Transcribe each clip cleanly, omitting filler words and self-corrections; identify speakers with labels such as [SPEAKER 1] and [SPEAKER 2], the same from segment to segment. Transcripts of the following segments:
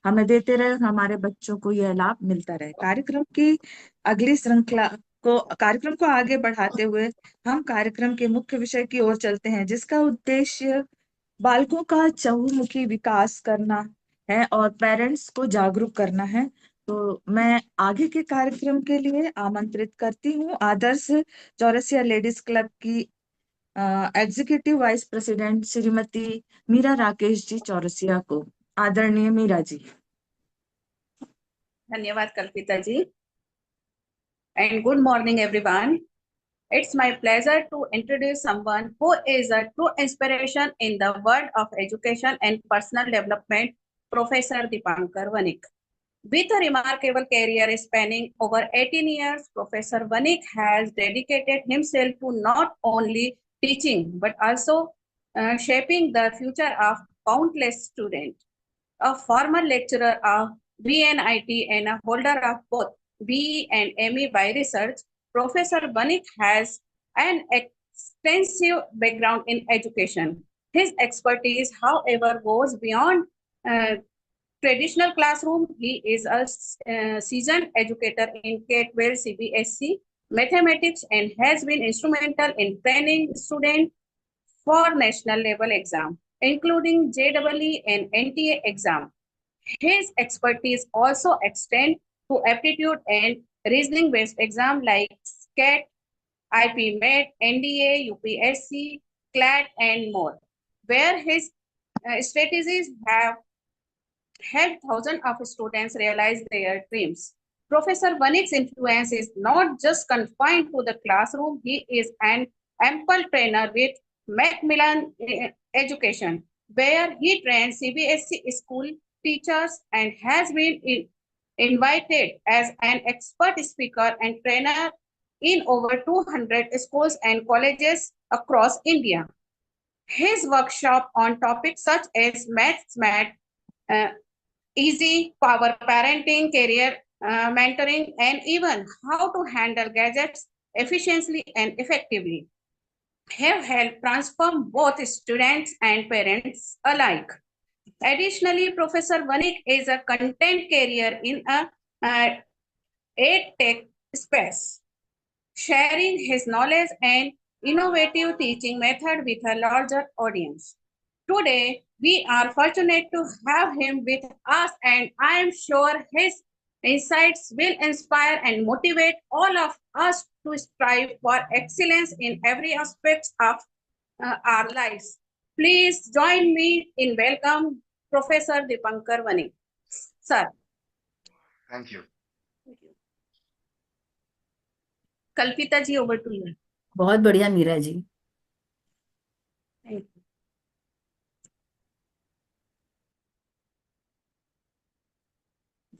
[SPEAKER 1] हमें देते रहे और हमारे बच्चों को यह लाभ मिलता रहे। अगली श्रृंखला कार्यक्रम को आगे बढ़ाते हुए हम कार्यक्रम के मुख्य विषय की ओर चलते हैं, जिसका उद्देश्य बालकों का चहुमुखी विकास करना है और पेरेंट्स को जागरूक करना है। तो मैं आगे के कार्यक्रम के लिए आमंत्रित करती हूँ आदर्श चौरसिया लेडीज क्लब की executive vice president Shrimati Meera Rakesh ji Chaurasia को। आदरणीय मीरा जी।
[SPEAKER 2] धन्यवाद कल्पिता जी, and good morning everyone. It's my pleasure to introduce someone who is a true inspiration in the world of education and personal development, Professor Dipankar Vanik. With a remarkable career spanning over 18 years, Professor Vanik has dedicated himself to not only teaching but also shaping the future of countless students. A former lecturer of VNIT and a holder of both BE and ME by research, Professor Banik has an extensive background in education. His expertise, however, goes beyond uh, traditional classroom. He is a seasoned educator in K-12 CBSE mathematics and has been instrumental in training students for national level exam, including JEE and NTA exam. His expertise also extends to aptitude and reasoning-based exams like SCAT, IPMET, NDA, UPSC, CLAT, and more, where his strategies have helped thousands of students realize their dreams. Professor Vanik's influence is not just confined to the classroom. He is an ample trainer with Macmillan Education, where he trains CBSE school teachers and has been invited as an expert speaker and trainer in over 200 schools and colleges across India. His workshop on topics such as maths, uh, easy, power parenting, career mentoring, and even how to handle gadgets efficiently and effectively have helped transform both students and parents alike. Additionally, Professor Vanik is a content carrier in a tech space, sharing his knowledge and innovative teaching method with a larger audience. Today, we are fortunate to have him with us, and I am sure his insights will inspire and motivate all of us to strive for excellence in every aspect of our lives. Please join me in welcome Professor Dipankar Vani. Sir.
[SPEAKER 3] Thank you.
[SPEAKER 2] कल्पिता जी, over to you.
[SPEAKER 4] बहुत बढ़िया मीरा जी।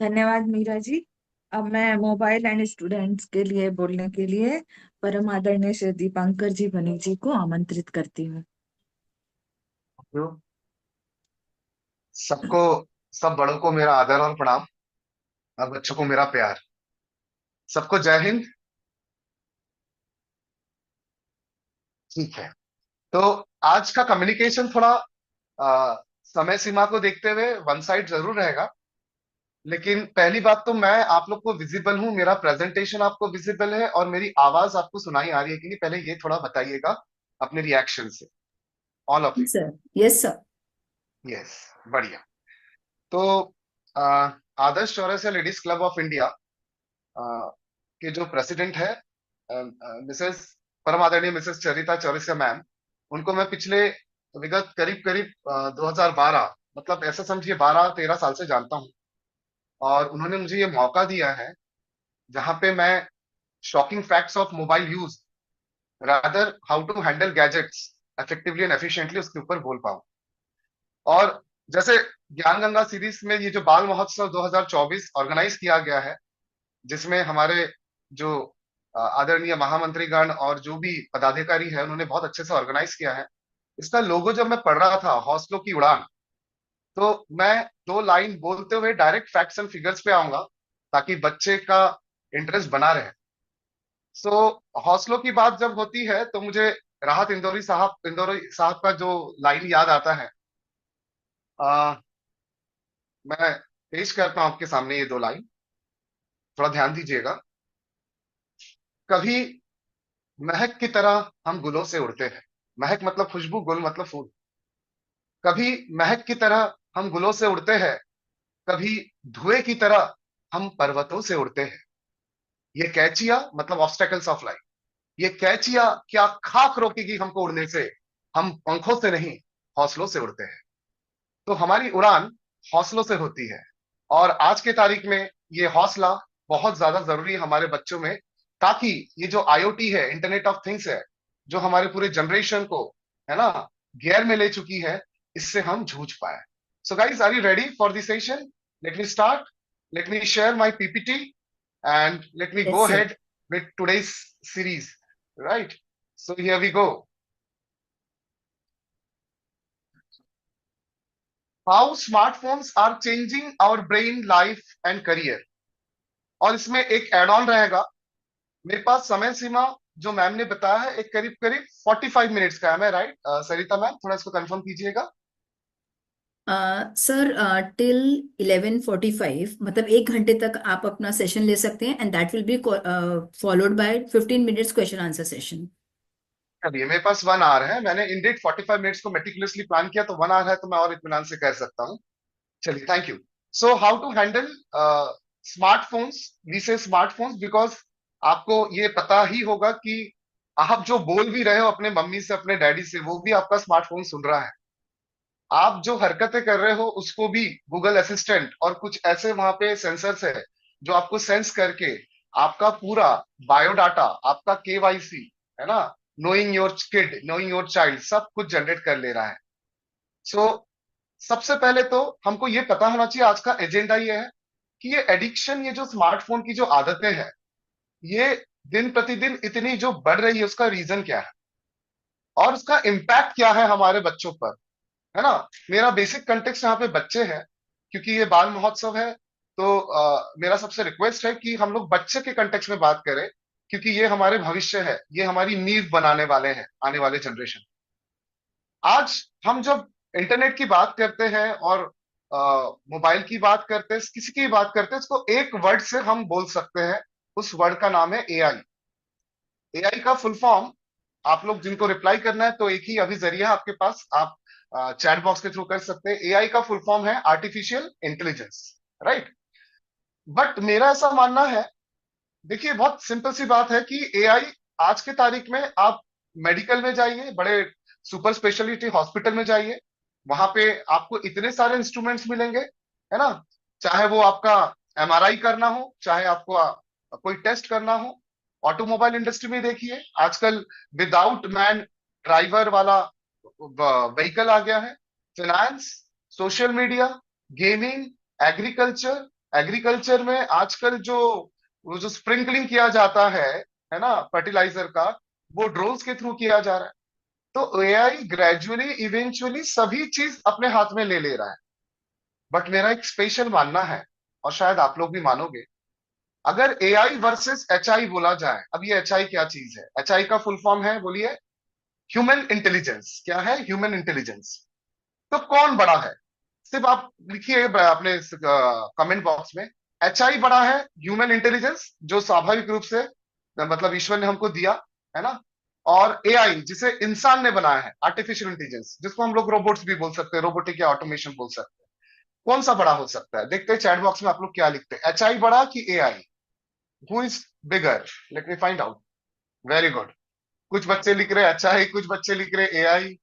[SPEAKER 1] धन्यवाद मीरा जी। अब मैं mobile and students के लिए बोलने के लिए परम आदरणीय श्री दीपांकर जी वनी जी को आमंत्रित करती हूँ।
[SPEAKER 3] सबको, सब बड़ों को मेरा आदर और प्रणाम और बच्चों को मेरा प्यार। सबको जय हिंद। ठीक है, तो आज का कम्युनिकेशन थोड़ा समय सीमा को देखते हुए वन साइड जरूर रहेगा, लेकिन पहली बात तो मैं आप लोग को विजिबल हूं, मेरा प्रेजेंटेशन आपको विजिबल है और मेरी आवाज आपको सुनाई आ रही है कि नहीं, पहले ये थोड़ा बताइएगा अपने रिएक्शन से। All of you.
[SPEAKER 4] Sir, yes sir.
[SPEAKER 3] Yes, बढ़िया। तो Adarsh Chaurasia ladies club of India के जो प्रेसिडेंट है मिसेस परम आदरणीय मिसेस चरिता चौरसिया मैम, उनको मैं पिछले विगत करीब करीब 2012, मतलब ऐसा समझिए 12-13 साल से जानता हूँ, और उन्होंने मुझे ये मौका दिया है जहां पे मैं shocking facts of mobile use rather how to handle gadgets effectively and efficiently उसके ऊपर बोल पाऊं। और जैसे ज्ञान गंगा सीरीज में ये जो बाल महोत्सव 2024 ऑर्गेनाइज किया गया है, जिसमें हमारे जो आदरणीय महामंत्रीगण और जो भी पदाधिकारी है उन्होंने बहुत अच्छे से ऑर्गेनाइज किया है। इसका लोगो जब मैं पढ़ रहा था, हौसलों की उड़ान, तो मैं 2 लाइन बोलते हुए डायरेक्ट फैक्ट्स एंड फिगर्स पे आऊंगा ताकि बच्चे का इंटरेस्ट बना रहे। सो हौसलों की बात जब होती है तो मुझे राहत इंदौरी साहब का जो लाइन याद आता है। मैं पेश करता हूं आपके सामने ये दो लाइन, थोड़ा ध्यान दीजिएगा। कभी महक की तरह हम गुलों से उड़ते हैं। महक मतलब खुशबू, गुल मतलब फूल। कभी महक की तरह हम गुलों से उड़ते हैं, कभी धुएं की तरह हम पर्वतों से उड़ते हैं। ये कैचिया मतलब ऑब्स्टेकल्स ऑफ लाइफ। ये कैचिया क्या खाक रोकेगी हमको उड़ने से? हम पंखों से नहीं, हौसलों से उड़ते हैं। तो हमारी उड़ान हौसलों से होती है। और आज के तारीख में ये हौसला बहुत ज्यादा जरूरी है हमारे बच्चों में, ताकि ये जो आईओटी है, इंटरनेट ऑफ थिंग्स है, जो हमारे पूरे जनरेशन को, है ना, घेर में ले चुकी है, इससे हम जूझ पाए। So guys, are you ready for this session? Let me start. Let me share my PPT and let me go
[SPEAKER 4] yes sir.
[SPEAKER 3] ahead with today's series, right? So here we go. How smartphones are changing our brain, life and career. और इसमें एक add on रहेगा। मेरे पास समय सीमा जो ma'am ने बताया है, एक करीब करीब 45 मिनट्स का है। मैं राइट सरिता मैम, थोड़ा इसको कंफर्म कीजिएगा।
[SPEAKER 4] सर टिल 11:45, मतलब 1 घंटे तक आप अपना सेशन ले सकते हैं, and that will be followed by 15 minutes question answer session.
[SPEAKER 3] चलिए, मेरे पास 1 आवर है। मैंने इंडेड 45 मिनट्स को मेटिकुलसली प्लान किया, तो 1 आवर है तो मैं और इत्मीनान से कर सकता हूँ। चलिए, thank you. So how to handle smartphones. We say smartphones because आपको ये पता ही होगा कि आप जो बोल भी रहे हो अपने मम्मी से, अपने डैडी से, वो भी आपका स्मार्टफोन सुन रहा है। आप जो हरकतें कर रहे हो उसको भी गूगल असिस्टेंट और कुछ ऐसे वहां पे सेंसर्स है जो आपको सेंस करके आपका पूरा बायोडाटा, आपका केवाईसी, है ना, knowing your kid, knowing your child, सब कुछ जनरेट कर ले रहा है। सो सबसे पहले तो हमको ये पता होना चाहिए, आज का एजेंडा ये है कि ये एडिक्शन, ये जो स्मार्टफोन की जो आदतें हैं, ये दिन प्रतिदिन इतनी जो बढ़ रही है, उसका रीजन क्या है और उसका इम्पैक्ट क्या है हमारे बच्चों पर, है ना। मेरा बेसिक कंटेक्स्ट यहाँ पे बच्चे हैं, क्योंकि ये बाल महोत्सव है। तो मेरा सबसे रिक्वेस्ट है कि हम लोग बच्चे के कंटेक्स्ट में बात करें, क्योंकि ये हमारे भविष्य है, ये हमारी नींव बनाने वाले हैं, आने वाले जनरेशन। आज हम जब इंटरनेट की बात करते हैं और मोबाइल की बात करते हैं, किसी की बात करते हैं, इसको एक वर्ड से हम बोल सकते हैं। उस वर्ड का नाम है एआई। एआई का फुल फॉर्म, आप लोग जिनको रिप्लाई करना है तो एक ही अभी जरिया है आपके पास, आप चैट बॉक्स के थ्रू कर सकते हैं। एआई का फुल फॉर्म है आर्टिफिशियल इंटेलिजेंस, राइट। बट मेरा ऐसा मानना है, देखिए बहुत सिंपल सी बात है कि एआई आज के तारीख में, आप मेडिकल में जाइए, बड़े सुपर स्पेशलिटी हॉस्पिटल में जाइए, वहां पे आपको इतने सारे इंस्ट्रूमेंट्स मिलेंगे, है ना। चाहे वो आपका एमआरआई करना हो, चाहे आपको कोई टेस्ट करना हो। ऑटोमोबाइल इंडस्ट्री में देखिए, आजकल विदाउट मैन ड्राइवर वाला व्हीकल आ गया है। Finance, social media, gaming, agriculture. Agriculture में आजकल जो वो जो स्प्रिंकलिंग किया जाता है ना, फर्टिलाइजर का, वो ड्रोन्स के थ्रू किया जा रहा है। तो एआई ग्रेजुअली इवेंचुअली सभी चीज अपने हाथ में ले ले रहा है। बट मेरा एक स्पेशल मानना है, और शायद आप लोग भी मानोगे, अगर एआई वर्सेस एचआई बोला जाए, अब ये एचआई क्या चीज है? एचआई का फुल फॉर्म है, बोलिए, ह्यूमन इंटेलिजेंस। क्या है ह्यूमन इंटेलिजेंस? तो कौन बड़ा है? सिर्फ आप लिखिए अपने कमेंट बॉक्स में, एचआई बड़ा है, ह्यूमन इंटेलिजेंस जो स्वाभाविक रूप से मतलब ईश्वर ने हमको दिया, है ना, और एआई जिसे इंसान ने बनाया है, आर्टिफिशियल इंटेलिजेंस, जिसको हम लोग रोबोट्स भी बोल सकते हैं, रोबोटिक या ऑटोमेशन बोल सकते हैं। कौन सा बड़ा हो सकता है? देखते हैं चैट बॉक्स में आप लोग क्या लिखते हैं। एचआई बड़ा कि AI? Who is bigger? Let me find out. Very good. कुछ बच्चे लिख रहे एचआई, कुछ बच्चे लिख रहे एआई।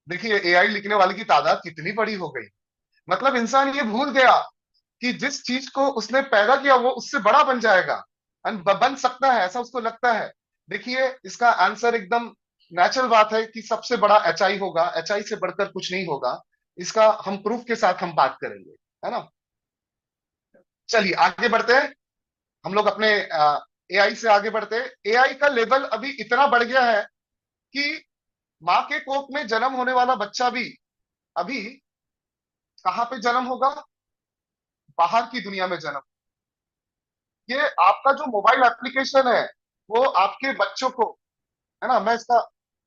[SPEAKER 3] देखिए एआई लिखने वाले की तादाद कितनी बड़ी हो गई। मतलब इंसान ये भूल गया कि जिस चीज को उसने पैदा किया वो उससे बड़ा बन जाएगा, बन सकता है, ऐसा उसको लगता है। देखिए इसका आंसर एकदम नेचुरल बात है कि सबसे बड़ा एचआई होगा, एचआई से बढ़कर कुछ नहीं होगा। इसका हम प्रूफ के साथ हम बात करेंगे, है ना। चलिए आगे बढ़ते हैं, हम लोग अपने एआई से आगे बढ़ते हैं। एआई का लेवल अभी इतना बढ़ गया है कि माँ के कोख में जन्म होने वाला बच्चा भी अभी कहाँ पे जन्म होगा? बाहर की दुनिया में जन्म। ये आपका जो मोबाइल एप्लीकेशन है, वो आपके बच्चों को, है ना, मैं इसका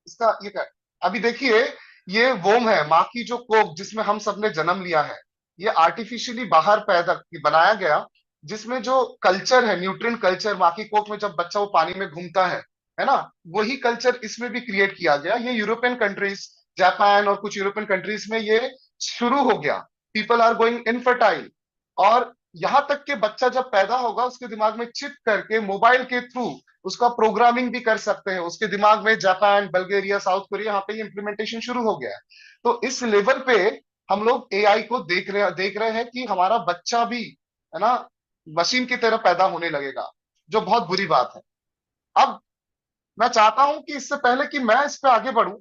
[SPEAKER 3] इसका ये कर, अभी देखिए, ये वोम है, माँ की जो कोख जिसमें हम सबने जन्म लिया है, ये आर्टिफिशियली बाहर पैदा बनाया गया, जिसमें जो कल्चर है, न्यूट्रिएंट कल्चर, माँ की कोख में जब बच्चा वो पानी में घूमता है ना, वही कल्चर इसमें भी क्रिएट किया गया। ये यूरोपियन कंट्रीज, जापान और कुछ यूरोपियन कंट्रीज में ये शुरू हो गया। पीपल आर गोइंग इनफर्टाइल, और यहां तक कि बच्चा जब पैदा होगा उसके दिमाग में चिप करके मोबाइल के थ्रू उसका प्रोग्रामिंग भी कर सकते हैं उसके दिमाग में। जापान, बल्गेरिया, साउथ कोरिया, यहाँ पे ये इम्प्लीमेंटेशन शुरू हो गया है। तो इस लेवल पे हम लोग एआई को देख रहे हैं कि हमारा बच्चा भी, है ना, मशीन की तरह पैदा होने लगेगा, जो बहुत बुरी बात है। अब मैं चाहता हूं कि इससे पहले कि मैं इस पे आगे बढ़ूं,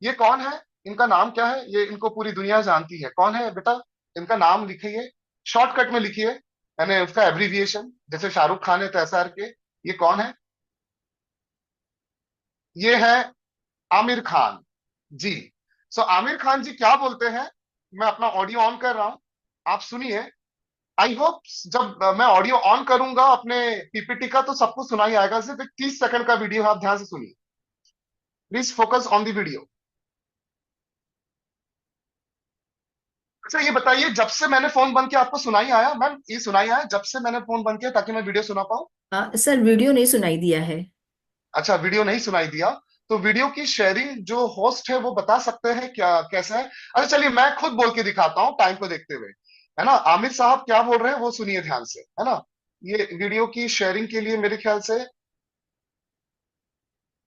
[SPEAKER 3] ये कौन है, इनका नाम क्या है, ये इनको पूरी दुनिया जानती है, कौन है बेटा, इनका नाम लिखिए, शॉर्टकट में लिखिए, यानी उसका एब्रीविएशन, जैसे शाहरुख खान है तो SR के। ये कौन है? ये है आमिर खान जी। आमिर खान जी क्या बोलते हैं, मैं अपना ऑडियो ऑन कर रहा हूं, आप सुनिए। आई होप जब मैं ऑडियो ऑन करूंगा अपने PPT का तो सबको सुनाई आएगा। सिर्फ एक 30 सेकंड का वीडियो है, आप ध्यान से सुनिए, please focus on the video. अच्छा ये बताइए, जब से मैंने फोन बंद किया आपको सुनाई आया? मैम ये सुनाई आया जब से मैंने फोन बंद किया, ताकि मैं वीडियो सुना पाऊँ?
[SPEAKER 4] सर वीडियो नहीं सुनाई दिया है।
[SPEAKER 3] अच्छा, वीडियो नहीं सुनाई दिया, तो वीडियो की शेयरिंग जो होस्ट है वो बता सकते हैं क्या कैसा है? अच्छा चलिए मैं खुद बोल के दिखाता हूँ टाइम को देखते हुए, है ना। आमिर साहब क्या बोल रहे हैं वो सुनिए ध्यान से, है ना। ये वीडियो की शेयरिंग के लिए मेरे ख्याल से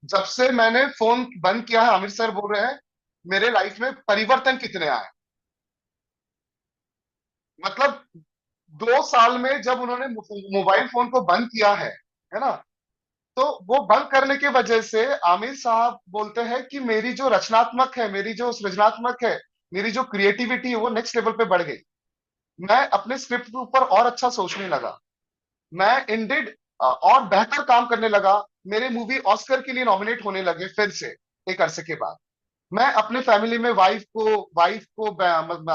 [SPEAKER 3] जब से मैंने फोन बंद किया है, आमिर सर बोल रहे हैं मेरे लाइफ में परिवर्तन कितने आए। मतलब 2 साल में जब उन्होंने मोबाइल फोन को बंद किया है ना, तो वो बंद करने की वजह से आमिर साहब बोलते हैं कि मेरी जो रचनात्मक है, मेरी जो सृजनात्मक है, मेरी जो क्रिएटिविटी है वो नेक्स्ट लेवल पे बढ़ गई। मैं अपने स्क्रिप्ट के ऊपर और अच्छा सोचने लगा, मैं इंडिड और बेहतर काम करने लगा। मेरे मूवी ऑस्कर के लिए नॉमिनेट होने लगे फिर से एक अरसे के बाद। मैं अपने फैमिली में वाइफ को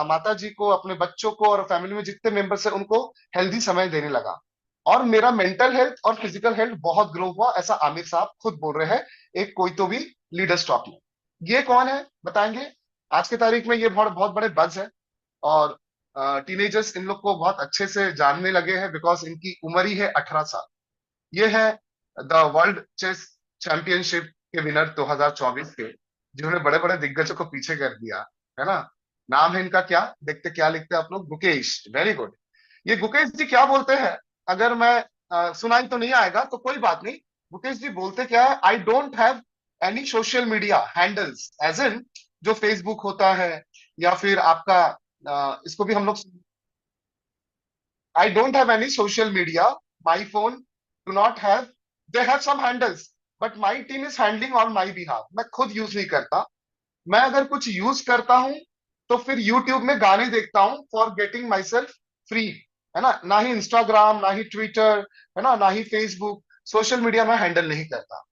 [SPEAKER 3] माता जी को, अपने बच्चों को और फैमिली में जितने मेंबर्स हैं उनको हेल्दी समय देने लगा, और मेरा मेंटल हेल्थ और फिजिकल हेल्थ बहुत ग्रो हुआ, ऐसा आमिर साहब खुद बोल रहे हैं एक कोई तो भी लीडर्स टॉक में। ये कौन है बताएंगे? आज की तारीख में ये बहुत बहुत बड़े बज है, और टीनेजर्स इन लोग को बहुत अच्छे से जानने लगे हैं, बिकॉज इनकी उम्र ही है 18 साल। ये है द वर्ल्ड चेस चैंपियनशिप के विनर 2024 के, जिन्होंने बड़े बड़े दिग्गजों को पीछे कर दिया, है ना। नाम है इनका क्या, देखते क्या लिखते हैं आप लोग? Gukesh, very good. ये गुकेश जी क्या बोलते हैं, अगर मैं सुनाई तो नहीं आएगा तो कोई बात नहीं। गुकेश जी बोलते क्या है, I don't have any social media handles, as in जो फेसबुक होता है, या फिर आपका इसको भी हम लोग, I don't have any social media. My phone do not have. They have some handles, but my team is handling on my behalf. मैं खुद यूज नहीं करता। मैं अगर कुछ यूज करता हूं तो फिर YouTube में गाने देखता हूं for getting my self free, है ना। ना ही इंस्टाग्राम, ना ही ट्विटर, है ना, ना ही फेसबुक, सोशल मीडिया में हैंडल नहीं करता,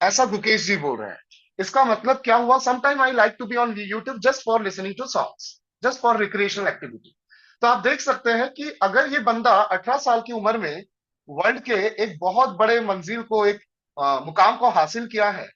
[SPEAKER 3] ऐसा गुकेश जी बोल रहे हैं। इसका मतलब क्या हुआ, sometime I like to be on YouTube just for listening to songs, just for recreational activity. तो आप देख सकते हैं कि अगर ये बंदा 18 साल की उम्र में वर्ल्ड के एक बहुत बड़े मंजिल को, एक मुकाम को हासिल किया है,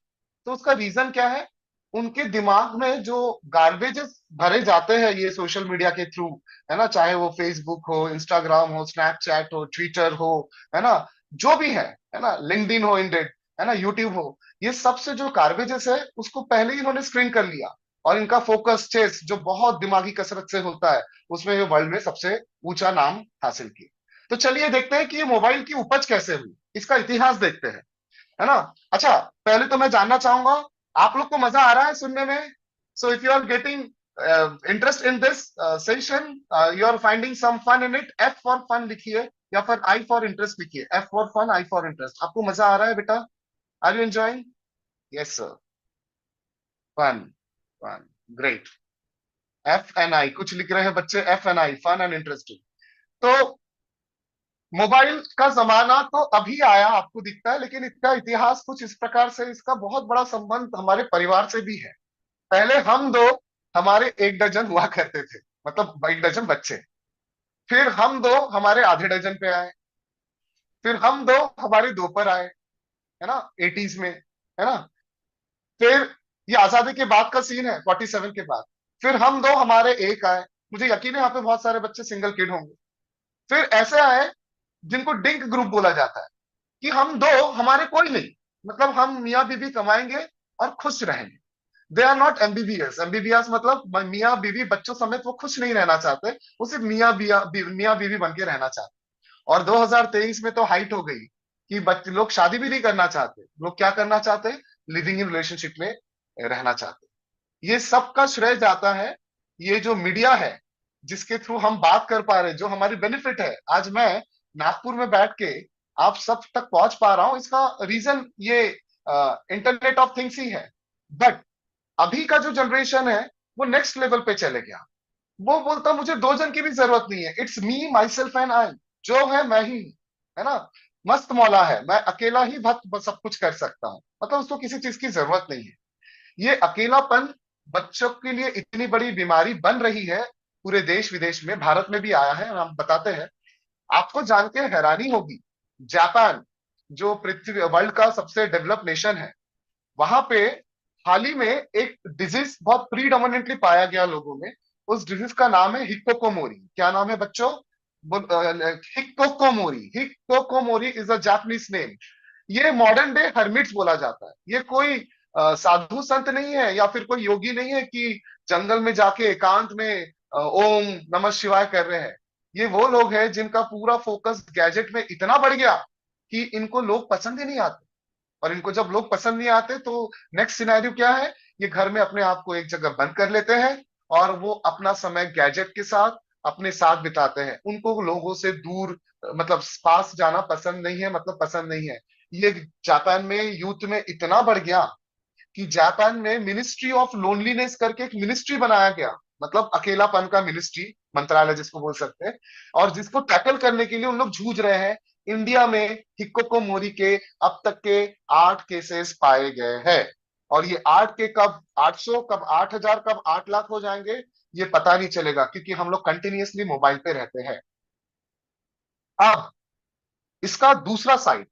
[SPEAKER 3] तो उसका रीजन क्या है? उनके दिमाग में जो गार्बेजेस भरे जाते हैं ये सोशल मीडिया के थ्रू, है ना, चाहे वो फेसबुक हो, इंस्टाग्राम हो, स्नैपचैट हो, ट्विटर हो, है ना, जो भी है ना, लिंक्डइन हो, इंडेड, है ना, यूट्यूब हो, ये सबसे जो गार्बेजेस है उसको पहले ही इन्होंने स्क्रीन कर लिया, और इनका फोकस चेस जो बहुत दिमागी कसरत से होता है उसमें ये वर्ल्ड में सबसे ऊंचा नाम हासिल किया। तो चलिए देखते हैं कि ये मोबाइल की उपज कैसे हुई, इसका इतिहास देखते हैं, है ना। अच्छा पहले तो मैं जानना चाहूंगा आप लोग को मजा आ रहा है सुनने में? So if you are getting interest in this session, you are finding some fun in it, F for fun लिखिए, या फिर I फॉर इंटरेस्ट लिखिए। F for fun, I for interest. आपको मजा आ रहा है बेटा? Are you enjoying? Yes sir, fun, fun, great. F and I कुछ लिख रहे हैं बच्चे, F and I, fun and interesting. तो मोबाइल का जमाना तो अभी आया आपको दिखता है, लेकिन इसका इतिहास कुछ इस प्रकार से, इसका बहुत बड़ा संबंध हमारे परिवार से भी है। पहले हम दो, हमारे 1 डजन हुआ करते थे, मतलब 1 डजन बच्चे। फिर हम दो हमारे आधे डजन पे आए, फिर हम दो हमारे 2 पर आए, है ना, 80s में, है ना। फिर ये आजादी के बाद का सीन है, 47 के बाद। फिर हम दो हमारे 1 आए, मुझे यकीन है यहाँ पे बहुत सारे बच्चे सिंगल किड होंगे। फिर ऐसे आए जिनको डिंक ग्रुप बोला जाता है, कि हम दो, हमारे कोई नहीं, मतलब हम मियाँ बीवी कमाएंगे और खुश रहेंगे। They are not MBBS. MBBS मतलब मियाँ बीवी बच्चों समेत वो खुश नहीं रहना चाहते, वो सिर्फ मियाँ बीवी बन के रहना चाहते। और 2023 में तो हाइट हो गई कि बच्चे लोग शादी भी नहीं करना चाहते, लोग क्या करना चाहते हैं, लिविंग इन रिलेशनशिप में रहना चाहते हैं। ये सब का श्रेय जाता है ये जो मीडिया है, जिसके थ्रू हम बात कर पा रहे हैं, जो हमारी बेनिफिट है। आज मैं नागपुर में बैठ के आप सब तक पहुंच पा रहा हूं, इसका रीजन ये इंटरनेट ऑफ थिंग्स ही है। बट अभी का जो जनरेशन है वो नेक्स्ट लेवल पे चले गया। वो बोलता मुझे दो जन की भी जरूरत नहीं है, it's me my self and I, जो है मैं ही हूं, है ना। मस्त मौला है, मैं अकेला ही सब कुछ कर सकता हूँ, मतलब उसको किसी चीज की जरूरत नहीं है। ये अकेलापन बच्चों के लिए इतनी बड़ी बीमारी बन रही है, पूरे देश विदेश में, भारत में भी आया है, हम बताते हैं। आपको जान के हैरानी होगी, जापान जो पृथ्वी वर्ल्ड का सबसे डेवलप नेशन है, वहां पे हाल ही में एक डिजीज बहुत प्रीडोमिनेंटली पाया गया लोगों में। उस डिजीज का नाम है हिक्कोकोमोरी। क्या नाम है बच्चों? हिक्कोकोमोरी। हिक्कोकोमोरी इज अ जापानीज नेम। ये मॉडर्न डे हर्मिट्स बोला जाता है। ये कोई साधु संत नहीं है या फिर कोई योगी नहीं है कि जंगल में जाके एकांत में ओम नमः शिवाय कर रहे हैं। ये वो लोग हैं जिनका पूरा फोकस गैजेट में इतना बढ़ गया कि इनको लोग पसंद ही नहीं आते। और इनको जब लोग पसंद नहीं आते तो नेक्स्ट सिनेरियो क्या है, ये घर में अपने आप को एक जगह बंद कर लेते हैं और वो अपना समय गैजेट के साथ अपने साथ बिताते हैं। उनको लोगों से दूर, मतलब पास जाना पसंद नहीं है, मतलब पसंद नहीं है। ये जापान में यूथ में इतना बढ़ गया कि जापान में मिनिस्ट्री ऑफ लोनलीनेस करके एक मिनिस्ट्री बनाया गया, मतलब अकेलापन का मिनिस्ट्री, मंत्रालय जिसको बोल सकते हैं। और जिसको टैकल करने के लिए उन लोग जूझ रहे हैं। इंडिया में हिक्कोकोमोरी के अब तक के 8 केसेस पाए गए हैं। और ये 8 के कब 800, कब 8000, कब 8 लाख हो जाएंगे ये पता नहीं चलेगा, क्योंकि हम लोग कंटिन्यूअसली मोबाइल पे रहते हैं। अब इसका दूसरा साइड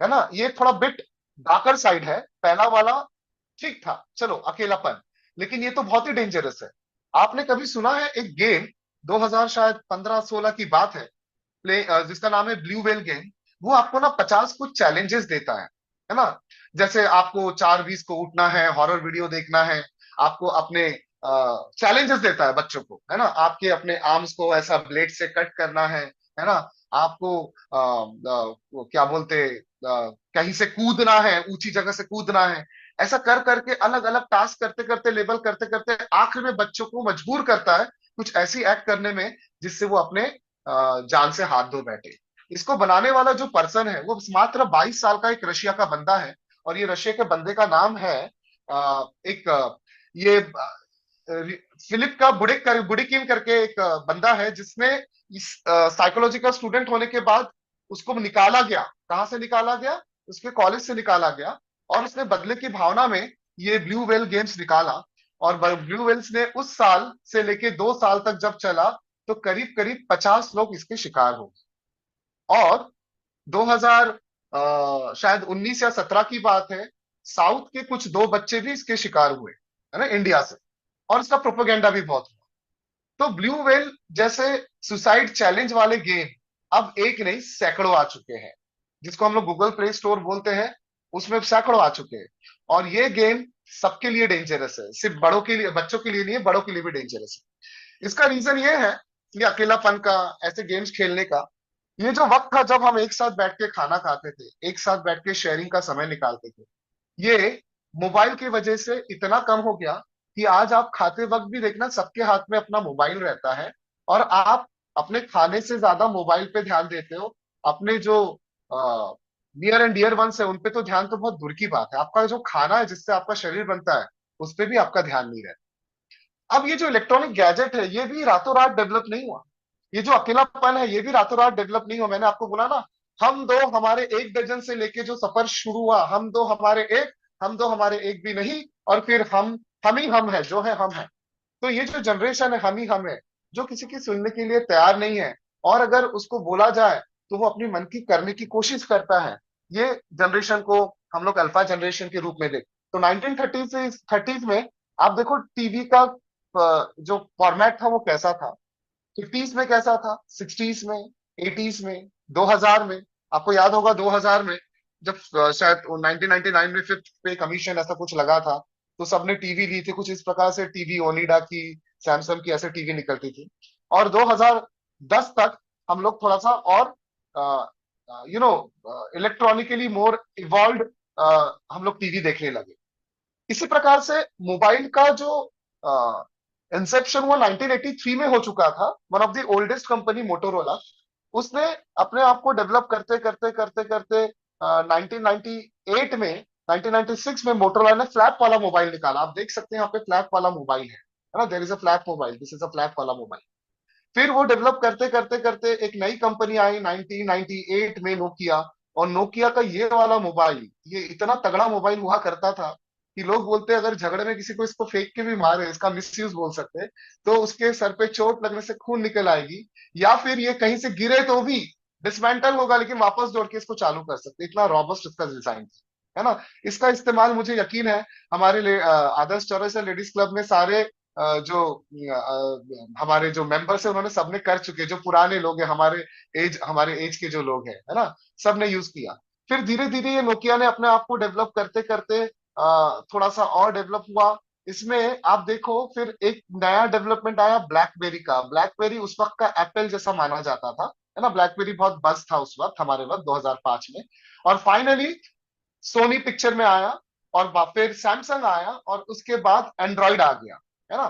[SPEAKER 3] है ना, ये थोड़ा बिट डार्कर साइड है। पहला वाला ठीक था, चलो अकेलापन, लेकिन ये तो बहुत ही डेंजरस है। आपने कभी सुना है एक गेम, 2000 शायद 15-16 की बात है, जिसका नाम है ब्लू वेल गेम। वो आपको ना 50 कुछ चैलेंजेस देता है ना। जैसे आपको 4:20 को उठना है, हॉरर वीडियो देखना है, आपको अपने चैलेंजेस देता है बच्चों को, है ना। आपके अपने आर्म्स को ऐसा ब्लेड से कट करना है ना। आपको क्या बोलते, कहीं से कूदना है, ऊंची जगह से कूदना है। ऐसा कर करके अलग अलग टास्क करते करते, लेवल करते करते आखिर में बच्चों को मजबूर करता है कुछ ऐसी एक्ट करने में जिससे वो अपने जान से हाथ धो बैठे। इसको बनाने वाला जो पर्सन है वो मात्र 22 साल का एक रशिया का बंदा है। और ये रशिया के बंदे का नाम है एक ये फिलिप का बुडिकिन करके एक बंदा है, जिसने इस साइकोलॉजिकल स्टूडेंट होने के बाद उसको निकाला गया। कहाँ से निकाला गया? उसके कॉलेज से निकाला गया। और उसने बदले की भावना में ये ब्लू वेल गेम्स निकाला। और ब्लू वेल्स ने उस साल से लेके 2 साल तक जब चला तो करीब करीब 50 लोग इसके शिकार हो गए। और 2000 शायद 19 या 17 की बात है, साउथ के कुछ 2 बच्चे भी इसके शिकार हुए, है ना, इंडिया से। और इसका प्रोपेगेंडा भी बहुत हुआ। तो ब्लू वेल जैसे सुसाइड चैलेंज वाले गेम अब एक नहीं सैकड़ों आ चुके हैं, जिसको हम लोग गूगल प्ले स्टोर बोलते हैं, उसमें सैकड़ों आ चुके हैं। और ये गेम सबके लिए डेंजरस है, सिर्फ बड़ों के लिए, बच्चों के लिए नहीं है, बड़ों के लिए भी डेंजरस है। इसका रीजन ये है, ये अकेलापन का, ऐसे गेम्स खेलने का, ये जो वक्त था जब हम एक साथ बैठ के खाना खाते थे, एक साथ बैठ के शेयरिंग का समय निकालते थे, ये मोबाइल की वजह से इतना कम हो गया कि आज आप खाते वक्त भी देखना सबके हाथ में अपना मोबाइल रहता है। और आप अपने खाने से ज्यादा मोबाइल पे ध्यान देते हो। अपने जो नियर एंड डियर वंस है उन पे तो ध्यान तो बहुत दूर की बात है, आपका जो खाना है जिससे आपका शरीर बनता है उस पे भी आपका ध्यान नहीं रहता। अब ये जो इलेक्ट्रॉनिक गैजेट है ये भी रातों रात डेवलप नहीं हुआ। ये जो अकेलापन है ये भी रातों रात डेवलप नहीं हुआ। मैंने आपको बोला ना, हम दो हमारे एक डजन से लेके जो सफर शुरू हुआ, हम दो हमारे एक भी नहीं, और फिर हम ही हम है, जो है हम है। तो ये जो जनरेशन है हम ही हम है, जो किसी की सुनने के लिए तैयार नहीं है। और अगर उसको बोला जाए तो वो अपनी मन की करने की कोशिश करता है। ये जनरेशन को हम लोग अल्फा जनरेशन के रूप में देख। तो 1930 से 30s में आप देखो टीवी का जो फॉर्मेट था वो कैसा था। 50s में कैसा था, 60s में, 80s में, 2000 में। आपको याद होगा 2000 में जब शायद 1999 में फिफ्थ पे कमीशन ऐसा कुछ लगा था, तो सबने टीवी ली थी कुछ इस प्रकार से, टीवी ओनिडा की, सैमसंग की, ऐसे टीवी निकलती थी। और 2010 तक हम लोग थोड़ा सा और you know electronically more evolve हम लोग टीवी देखने लगे। इसी प्रकार से मोबाइल का जो इंसेप्शन हुआ 1983 में हो चुका था। One of the oldest company Motorola, उसने अपने आप को डेवलप करते करते करते करते 1998 में, 1996 में मोटोरोला ने फ्लैप वाला मोबाइल निकाला। आप देख सकते हैं यहाँ पे फ्लैप वाला मोबाइल है ना, there is a flap mobile, this is a flap वाला मोबाइल। फिर वो डेवलप करते करते करते एक नई कंपनी आई 1998 में, नोकिया। और नोकिया का ये वाला मोबाइल, ये इतना तगड़ा मोबाइल हुआ करता था कि लोग बोलते हैं अगर झगड़े में किसी को इसको फेंक के भी मारे, इसका मिसयूज बोल सकते हैं, तो उसके सर पे चोट लगने से खून निकल आएगी, या फिर ये कहीं से गिरे तो भी डिसमेंटल होगा लेकिन वापस जोड़ के इसको चालू कर सकते, इतना रॉबस्ट इसका डिजाइन है ना। इसका इस्तेमाल मुझे यकीन है हमारे आदर्श चौरसिया लेडीज क्लब में सारे जो हमारे जो मेंबर्स है उन्होंने सबने कर चुके, जो पुराने लोग हैं हमारे एज के जो लोग हैं, है ना, सबने यूज किया। फिर धीरे धीरे ये नोकिया ने अपने आप को डेवलप करते करते थोड़ा सा और डेवलप हुआ। इसमें आप देखो फिर एक नया डेवलपमेंट आया ब्लैकबेरी का। ब्लैकबेरी उस वक्त का एप्पल जैसा माना जाता था, है ना, ब्लैकबेरी बहुत बस था उस वक्त, हमारे वक्त 2005 में। और फाइनली सोनी पिक्चर में आया, और फिर सैमसंग आया, और उसके बाद एंड्रॉइड आ गया, है ना।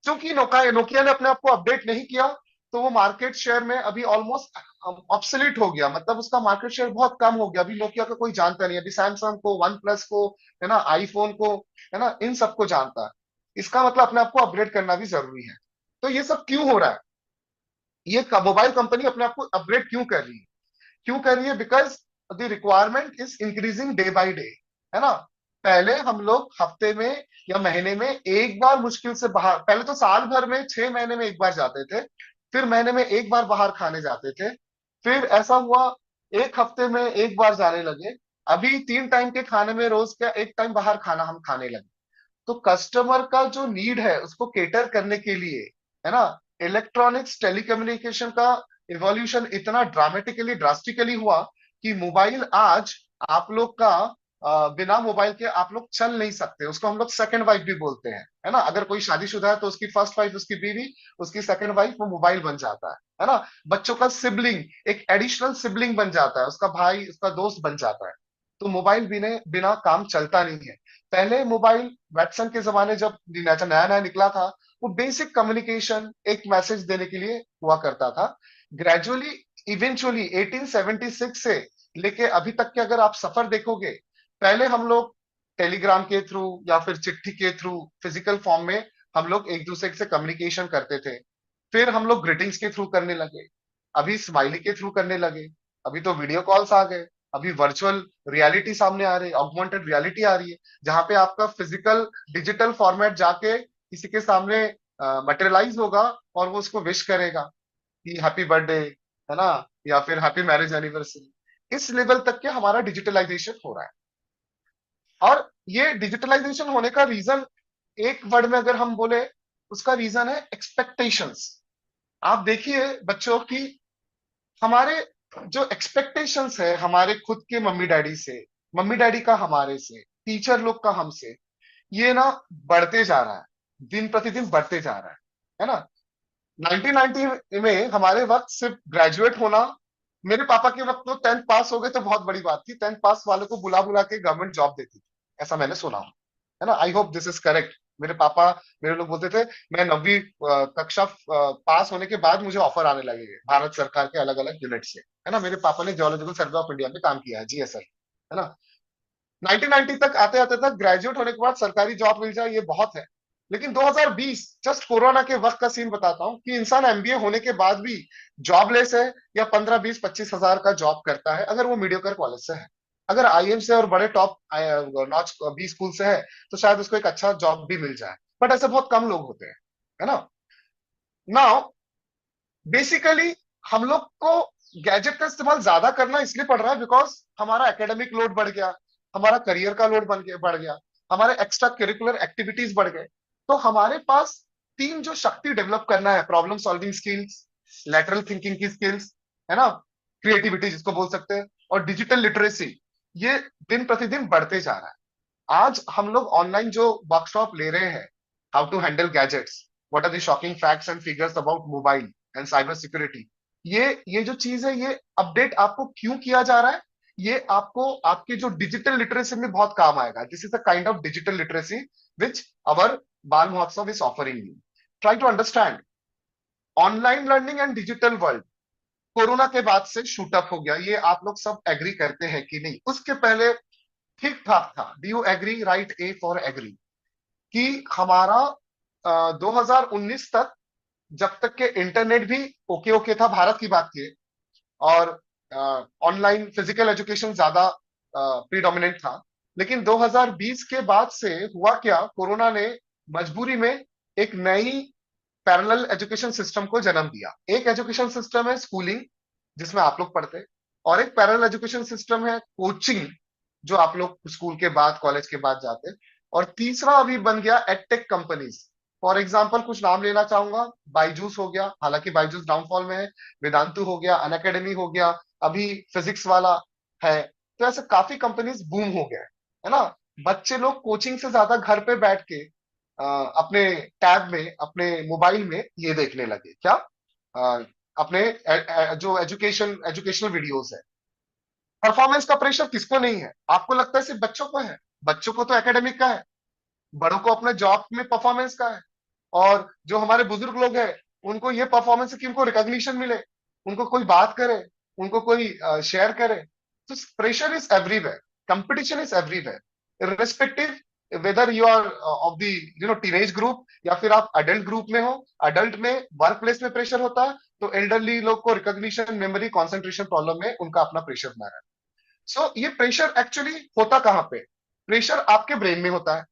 [SPEAKER 3] क्योंकि नोकिया ने अपने आप को अपडेट नहीं किया, तो वो मार्केट शेयर में अभी ऑलमोस्ट ऑब्सोलीट हो गया, मतलब उसका मार्केट शेयर बहुत कम हो गया। अभी नोकिया का कोई जानता नहीं, अभी सैमसंग को, वन प्लस को, है ना, आईफोन को, है ना, इन सबको जानता है। इसका मतलब अपने आप को अपग्रेड करना भी जरूरी है। तो ये सब क्यों हो रहा है, ये मोबाइल कंपनी अपने आप को अपग्रेड क्यों कर रही है, क्यों कर रही है? Because the requirement is increasing day by day, है ना। पहले हम लोग हफ्ते में या महीने में एक बार मुश्किल से बाहर, पहले तो साल भर में 6 महीने में एक बार जाते थे, फिर महीने में एक बार बाहर खाने जाते थे, फिर ऐसा हुआ एक हफ्ते में एक बार जाने लगे, अभी 3 टाइम के खाने में रोज का एक टाइम बाहर खाना हम खाने लगे। तो कस्टमर का जो नीड है उसको केटर करने के लिए, है ना, इलेक्ट्रॉनिक्स टेलीकम्युनिकेशन का इवोल्यूशन इतना ड्रामेटिकली ड्रास्टिकली हुआ कि मोबाइल आज आप लोग का बिना मोबाइल के आप लोग चल नहीं सकते। उसको हम लोग सेकंड वाइफ भी बोलते हैं, है ना। अगर कोई शादीशुदा है तो उसकी फर्स्ट वाइफ उसकी बीवी, उसकी सेकंड वाइफ वो मोबाइल बन जाता है ना। बच्चों का सिबलिंग एक एडिशनल सिबलिंग बन जाता है, उसका भाई उसका दोस्त बन जाता है। तो मोबाइल बिना काम चलता नहीं है। पहले मोबाइल वैटसन के जमाने जब नया नया निकला था, वो बेसिक कम्युनिकेशन एक मैसेज देने के लिए हुआ करता था। ग्रेजुअली इवेंचुअली 1876 से लेके अभी तक के अगर आप सफर देखोगे, पहले हम लोग टेलीग्राम के थ्रू या फिर चिट्ठी के थ्रू फिजिकल फॉर्म में हम लोग एक दूसरे से कम्युनिकेशन करते थे। फिर हम लोग ग्रीटिंग्स के थ्रू करने लगे, अभी स्माइली के थ्रू करने लगे, अभी तो वीडियो कॉल्स आ गए, अभी वर्चुअल रियलिटी सामने आ रही है, ऑगमेंटेड रियलिटी आ रही है, जहां पे आपका फिजिकल डिजिटल फॉर्मेट जाके किसी के सामने मटेरियलाइज होगा और वो उसको विश करेगा कि हैप्पी बर्थडे, है ना, या फिर हैप्पी मैरिज एनिवर्सरी। इस लेवल तक के हमारा डिजिटलाइजेशन हो रहा है। और ये डिजिटलाइजेशन होने का रीजन एक वर्ड में अगर हम बोले, उसका रीजन है एक्सपेक्टेशंस। आप देखिए बच्चों की, हमारे जो एक्सपेक्टेशंस है हमारे खुद के मम्मी डैडी से, मम्मी डैडी का हमारे से, टीचर लोग का हमसे, ये ना बढ़ते जा रहा है, दिन प्रतिदिन बढ़ते जा रहा है ना। 1990 में हमारे वक्त सिर्फ ग्रेजुएट होना, मेरे पापा के वक्त तो 10th पास हो गए तो बहुत बड़ी बात थी, 10th पास वालों को बुला बुला के गवर्नमेंट जॉब देती थी, ऐसा मैंने सुना, है ना। I hope this is correct. मेरे पापा, मेरे लोग बोलते थे, मैं 9वीं कक्षा पास होने के बाद मुझे ऑफर आने लगे भारत सरकार के अलग अलग यूनिट से, है ना। मेरे पापा ने जियोलॉजिकल सर्वे ऑफ इंडिया में काम किया है, जीएसएल, है ना। 1990 तक आते आते तक ग्रेजुएट होने के बाद सरकारी जॉब मिल जाए ये बहुत है। लेकिन 2020 जस्ट कोरोना के वक्त का सीन बताता हूँ कि इंसान एमबीए होने के बाद भी जॉबलेस है, या 15-20-25 हजार का जॉब करता है अगर वो मीडियोकर कॉलेज से है। अगर आईएम से और बड़े टॉप नॉच बी स्कूल से है तो शायद उसको एक अच्छा जॉब भी मिल जाए, बट ऐसे बहुत कम लोग होते हैं, है ना। नाउ बेसिकली हम लोग को गैजेट का इस्तेमाल ज्यादा करना इसलिए पड़ रहा है बिकॉज हमारा एकेडमिक लोड बढ़ गया, हमारा करियर का लोड बढ़ गया, हमारे एक्स्ट्रा करिकुलर एक्टिविटीज बढ़ गए। तो हमारे पास तीन जो शक्ति डेवलप करना है, problem solving skills, lateral thinking की स्किल्स, है ना, क्रिएटिविटी जिसको बोल सकते हैं, और डिजिटल लिटरेसी, ये दिन प्रतिदिन बढ़ते जा रहा है। आज हम लोग ऑनलाइन जो वर्कशॉप ले रहे हैं, how to handle gadgets, what are the shocking facts and figures about mobile and cyber security, ये जो चीज है, ये अपडेट आपको क्यों किया जा रहा है? ये आपको आपके जो डिजिटल लिटरेसी में बहुत काम आएगा। This is the kind of digital literacy which our Bal Mahotsav is offering you. Try to understand online learning and digital world corona के बाद से शूटअप हो गया, ये आप लोग सब एग्री करते हैं कि नहीं? उसके पहले ठीक ठाक था। Do you agree? Right A for agree. कि हमारा 2019 तक, जब तक के इंटरनेट भी ओके ओके था, भारत की बात की, और ऑनलाइन फिजिकल एजुकेशन ज्यादा प्रीडोमिनेंट था। लेकिन 2020 के बाद से हुआ क्या, कोरोना ने मजबूरी में एक नई पैरेलल एजुकेशन सिस्टम को जन्म दिया। एक एजुकेशन सिस्टम है स्कूलिंग, जिसमें आप लोग पढ़ते, और एक पैरेलल एजुकेशन सिस्टम है कोचिंग, जो आप लोग स्कूल के बाद, कॉलेज के बाद जाते। और तीसरा अभी बन गया एडटेक कंपनीज। फॉर एग्जांपल कुछ नाम लेना चाहूंगा, बायजूस हो गया, हालांकि बायजूस डाउनफॉल में है, वेदांतु हो गया, अनअकैडमी हो गया, अभी फिजिक्स वाला है। तो ऐसे काफी कंपनीज बूम हो गए, है ना। बच्चे लोग कोचिंग से ज्यादा घर पे बैठ के अपने टैब में, अपने मोबाइल में ये देखने लगे क्या, अपने जो एजुकेशनल वीडियोस है। परफॉर्मेंस का प्रेशर किसको नहीं है? आपको लगता है सिर्फ बच्चों को है? बच्चों को तो एकेडमिक का है, बड़ों को अपने जॉब में परफॉर्मेंस का है, और जो हमारे बुजुर्ग लोग हैं, उनको ये परफॉर्मेंस है कि उनको रिकॉग्निशन मिले, उनको कोई बात करे, उनको कोई शेयर करे। तो pressure is everywhere, competition is everywhere, irrespective whether you are of the teenage group, या फिर आप अडल्ट ग्रुप में हो। अडल्ट में वर्क प्लेस में प्रेशर होता है, तो एल्डरली लोग को रिकॉग्निशन, मेमोरी, कॉन्सेंट्रेशन प्रॉब्लम में उनका अपना प्रेशर बना रहा है। सो ये प्रेशर एक्चुअली होता कहाँ पे? प्रेशर आपके ब्रेन में होता है।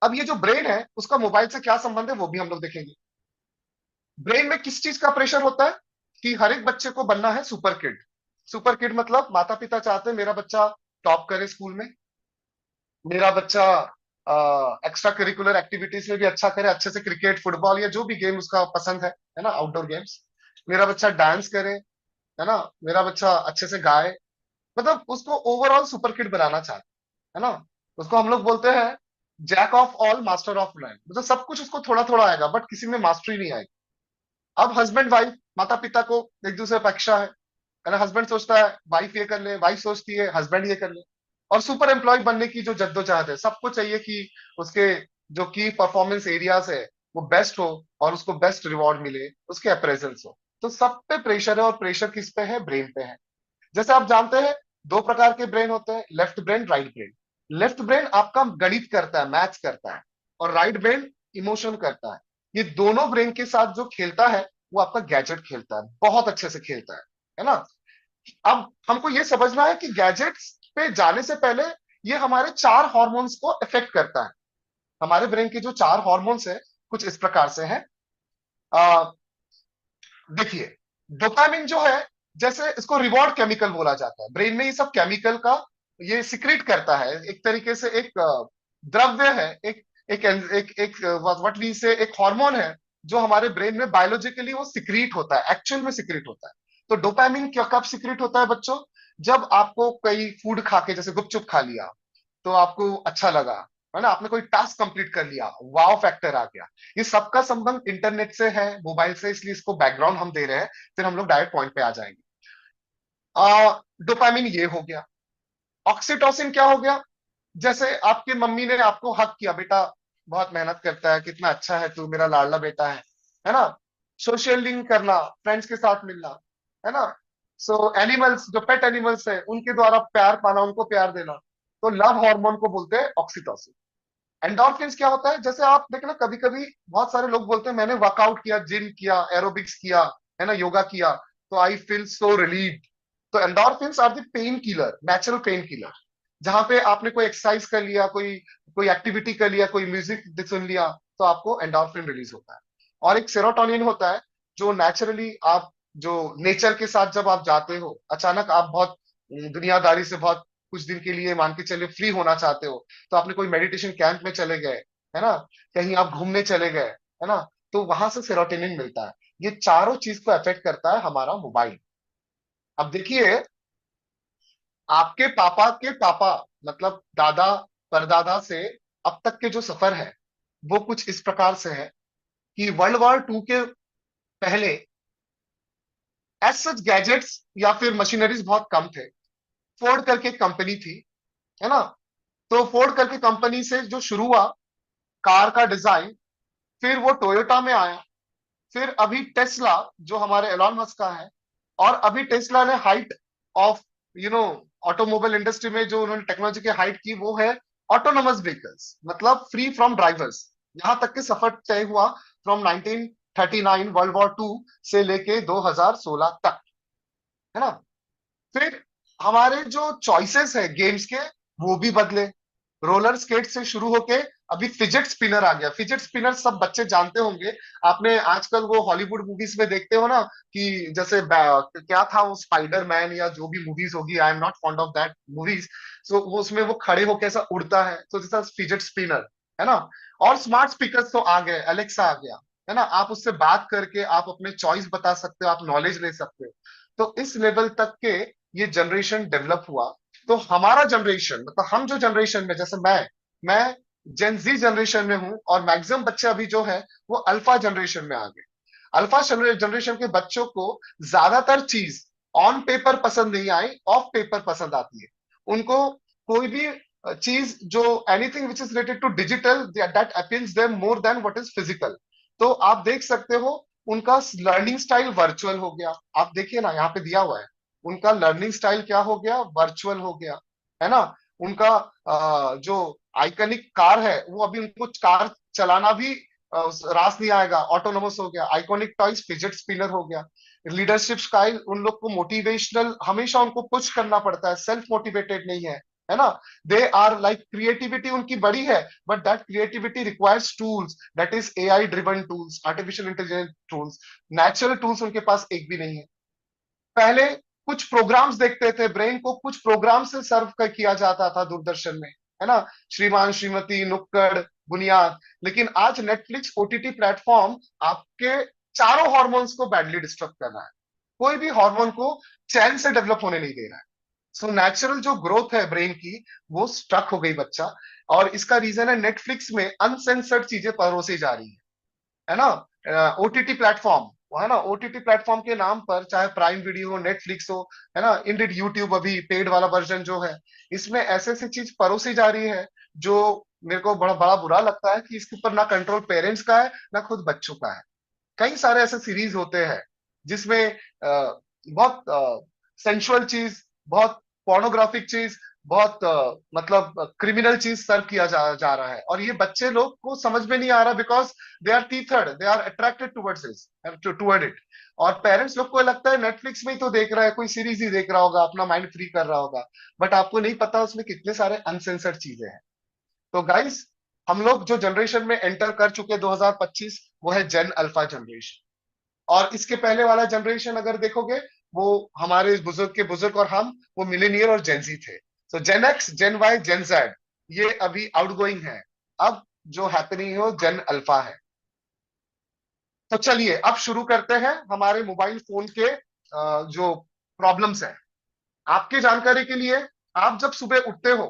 [SPEAKER 3] अब ये जो ब्रेन है, उसका मोबाइल से क्या संबंध है, वो भी हम लोग देखेंगे। ब्रेन में किस चीज का प्रेशर होता है? कि हर एक बच्चे को बनना है सुपर किड। सुपर किड मतलब माता पिता चाहते हैं मेरा बच्चा टॉप करे स्कूल में, मेरा बच्चा एक्स्ट्रा करिकुलर एक्टिविटीज में भी अच्छा करे, अच्छे से क्रिकेट, फुटबॉल या जो भी गेम उसका पसंद है ना, आउटडोर गेम्स। मेरा बच्चा डांस करे, है ना, मेरा बच्चा अच्छे से गाए, मतलब उसको ओवरऑल सुपर किड बनाना चाहते है ना। उसको हम लोग बोलते हैं jack of all master of none, मतलब सब कुछ उसको थोड़ा थोड़ा आएगा, बट किसी में मास्टरी नहीं आएगी। अब हस्बैंड वाइफ, माता पिता को एक दूसरे पर अपेक्षा है ना। हस्बैंड सोचता है वाइफ ये कर ले, वाइफ सोचती है हस्बैंड ये कर ले। और सुपर एम्प्लॉय बनने की जो जद्दोजहद है, सबको चाहिए कि उसके जो की परफॉर्मेंस एरियाज है वो बेस्ट हो, और उसको बेस्ट रिवॉर्ड मिले, उसके अप्रेजल्स हो। तो सब पे प्रेशर है, और प्रेशर किस पे है? ब्रेन पे है। जैसे आप जानते हैं, दो प्रकार के ब्रेन होते हैं, left brain, right brain. Left brain आपका गणित करता है, मैथ्स करता है, और राइट ब्रेन इमोशन करता है। ये दोनों ब्रेन के साथ जो खेलता है, वो आपका गैजेट खेलता है, बहुत अच्छे से खेलता है ना। अब हमको ये समझना है कि गैजेट्स पे जाने से पहले ये हमारे चार हॉर्मोन्स को इफेक्ट करता है। हमारे ब्रेन के जो चार हॉर्मोन्स है, कुछ इस प्रकार से है। देखिए, डोपामिन जो है, जैसे इसको रिवॉर्ड केमिकल बोला जाता है। ब्रेन में ये सब केमिकल का ये सिक्रेट करता है, एक तरीके से एक द्रव्य है, एक व्हाट वी से एक हार्मोन है, जो हमारे ब्रेन में बायोलॉजिकली वो सिक्रीट होता है, एक्चुअल में सिक्रीट होता है। तो डोपामिन क्या कब सिक्रीट होता है बच्चों? जब आपको कोई फूड खा के, जैसे गुपचुप खा लिया तो आपको अच्छा लगा, है ना, आपने कोई टास्क कंप्लीट कर लिया, वाव फैक्टर आ गया। ये सबका संबंध इंटरनेट से है, मोबाइल से, इसलिए इसको बैकग्राउंड हम दे रहे हैं, फिर हम लोग डायरेक्ट पॉइंट पे आ जाएंगे। डोपामिन ये हो गया। ऑक्सीटोसिन क्या हो गया? जैसे आपकी मम्मी ने आपको हक किया, बेटा बहुत मेहनत करता है, कितना अच्छा है तू, मेरा लाडला बेटा है ना। सोशलिंग करना, फ्रेंड्स के साथ मिलना, है ना। सो एनिमल्स, जो पेट एनिमल्स है, उनके द्वारा प्यार पाना, उनको प्यार देना, तो लव हार्मोन को बोलते हैं ऑक्सीटोसिन। एंडोर्फिन्स क्या होता है? जैसे आप देखना, कभी कभी बहुत सारे लोग बोलते हैं मैंने वर्कआउट किया, जिम किया, एरोबिक्स किया, है ना, योगा किया, तो आई फील सो रिलीव्ड। तो endorphins are the painkiller, natural painkiller. जहां पे आपने कोई एक्सरसाइज कर लिया, कोई कोई एक्टिविटी कर लिया, कोई म्यूजिक सुन लिया, तो आपको एंडोर्फिन रिलीज होता है। और एक सेरोटोनिन होता है, जो नेचुरली आप, जो नेचर के साथ जब आप जाते हो, अचानक आप बहुत दुनियादारी से बहुत कुछ दिन के लिए मान के चले फ्री होना चाहते हो, तो आपने कोई मेडिटेशन कैंप में चले गए, है ना, कहीं आप घूमने चले गए, है ना, तो वहां से सेरोटोनिन मिलता है। ये चारों चीज को अफेक्ट करता है हमारा मोबाइल। अब देखिए, आपके पापा के पापा, मतलब दादा परदादा से अब तक के जो सफर है वो कुछ इस प्रकार से है कि वर्ल्ड वॉर 2 के पहले एज सच गैजेट्स या फिर मशीनरीज बहुत कम थे। फोर्ड करके एक कंपनी थी, है ना, तो फोर्ड करके कंपनी से जो शुरू हुआ कार का डिजाइन, फिर वो टोयोटा में आया, फिर अभी टेस्ला जो हमारे एलॉन मस्क का है, और अभी टेस्ला ने height of you know automobile industry में जो उन्होंने टेक्नोलॉजी की हाइट की वो है ऑटोनोमस व्हीकल्स, मतलब फ्री फ्रॉम ड्राइवर्स। यहां तक के सफर तय हुआ फ्रॉम 1939 वर्ल्ड वॉर 2 से लेके 2016 तक, है ना। फिर हमारे जो चॉइसेस है गेम्स के वो भी बदले। रोलर स्केट से शुरू होके अभी फिजेट स्पिनर आ गया। फिजेट स्पिनर सब बच्चे जानते होंगे, आपने आजकल वो हॉलीवुड मूवीज में देखते हो ना, कि जैसे क्या था वो स्पाइडरमैन या जो भी मूवीज होगी, I am not fond of that movies. So वो उसमें वो खड़े होके ऐसा उड़ता है, तो जैसा फिजेट स्पिनर, है ना। और स्मार्ट स्पीकर्स तो आ गए, अलेक्सा आ गया, है ना, आप उससे बात करके आप अपने चॉइस बता सकते हो, आप नॉलेज ले सकते हो। तो इस लेवल तक के ये जनरेशन डेवलप हुआ। तो हमारा जनरेशन, मतलब हम जो जनरेशन में, जैसे मैं जेन जी जनरेशन में हूं, और मैक्सिमम बच्चे अभी जो है वो अल्फा जनरेशन में आ गए। अल्फा जनरेशन के बच्चों को ज्यादातर चीज ऑन पेपर पसंद नहीं आई, ऑफ पेपर पसंद आती है। उनको कोई भी चीज जो anything which is related to digital, that appeals them more than what is physical. तो आप देख सकते हो उनका लर्निंग स्टाइल वर्चुअल हो गया। आप देखिए ना, यहाँ पे दिया हुआ है, उनका लर्निंग स्टाइल क्या हो गया, वर्चुअल हो गया, है ना। उनका जो आइकनिक कार है वो अभी उनको कार चलाना भी रास नहीं आएगा, ऑटोनोमस हो गया। आइकॉनिक टॉयज फिजेट स्पिनर हो गया। लीडरशिप स्टाइल, उन लोग को मोटिवेशनल, हमेशा उनको पुश करना पड़ता है, सेल्फ मोटिवेटेड नहीं है ना। दे आर लाइक, क्रिएटिविटी उनकी बड़ी है, but that creativity requires tools, that is AI driven tools, artificial intelligence tools. Natural tools उनके पास एक भी नहीं है। पहले कुछ प्रोग्राम्स देखते थे, ब्रेन को कुछ प्रोग्राम से सर्व किया जाता था दूरदर्शन में, है ना, श्रीमान श्रीमती, नुक्कड़, बुनियाद। लेकिन आज नेटफ्लिक्स ओटीटी प्लेटफॉर्म आपके चारों हॉर्मोन्स को बैडली डिस्टर्ब कर रहा है। कोई भी हार्मोन को चैन से डेवलप होने नहीं दे रहा है। सो नेचुरल जो ग्रोथ है ब्रेन की वो स्टक हो गई बच्चा। और इसका रीजन है नेटफ्लिक्स में अनसेंसर्ड चीजें परोसी जा रही है ना। ओटीटी प्लेटफॉर्म, है ना, ओटीटी प्लेटफॉर्म के नाम पर, चाहे प्राइम वीडियो हो, नेटफ्लिक्स हो, है ना, इंडिड यूट्यूब अभी पेड वाला वर्जन जो है, इसमें ऐसे ऐसी चीज परोसी जा रही है जो मेरे को बड़ा बड़ा बुरा लगता है कि इसके ऊपर ना कंट्रोल पेरेंट्स का है ना खुद बच्चों का है। कई सारे ऐसे सीरीज होते हैं जिसमें बहुत सेंसुअल चीज, बहुत पोर्नोग्राफिक चीज, बहुत मतलब क्रिमिनल चीज सर्व किया जा रहा है, और ये बच्चे लोग को समझ में नहीं आ रहा, because they are tethered, they are attracted toward it. और पेरेंट्स लोग को लगता है नेटफ्लिक्स में ही तो देख रहा है, कोई सीरीज ही देख रहा होगा, अपना माइंड फ्री कर रहा होगा। बट आपको नहीं पता उसमें कितने सारे अनसेंसर्ड चीजें हैं। तो गाइस, हम लोग जो जनरेशन में एंटर कर चुके 2025, वो है जेन अल्फा जनरेशन। और इसके पहले वाला जनरेशन अगर देखोगे, वो हमारे बुजुर्ग के बुजुर्ग और हम, वो मिलेनियर और जेनजी थे। तो जेन एक्स, जेन वाई, जेन जेड, ये अभी आउटगोइंग है। अब जो हैपनिंग है वो जेन अल्फा है। तो चलिए अब शुरू करते हैं हमारे मोबाइल फोन के जो प्रॉब्लम्स है। आपकी जानकारी के लिए, आप जब सुबह उठते हो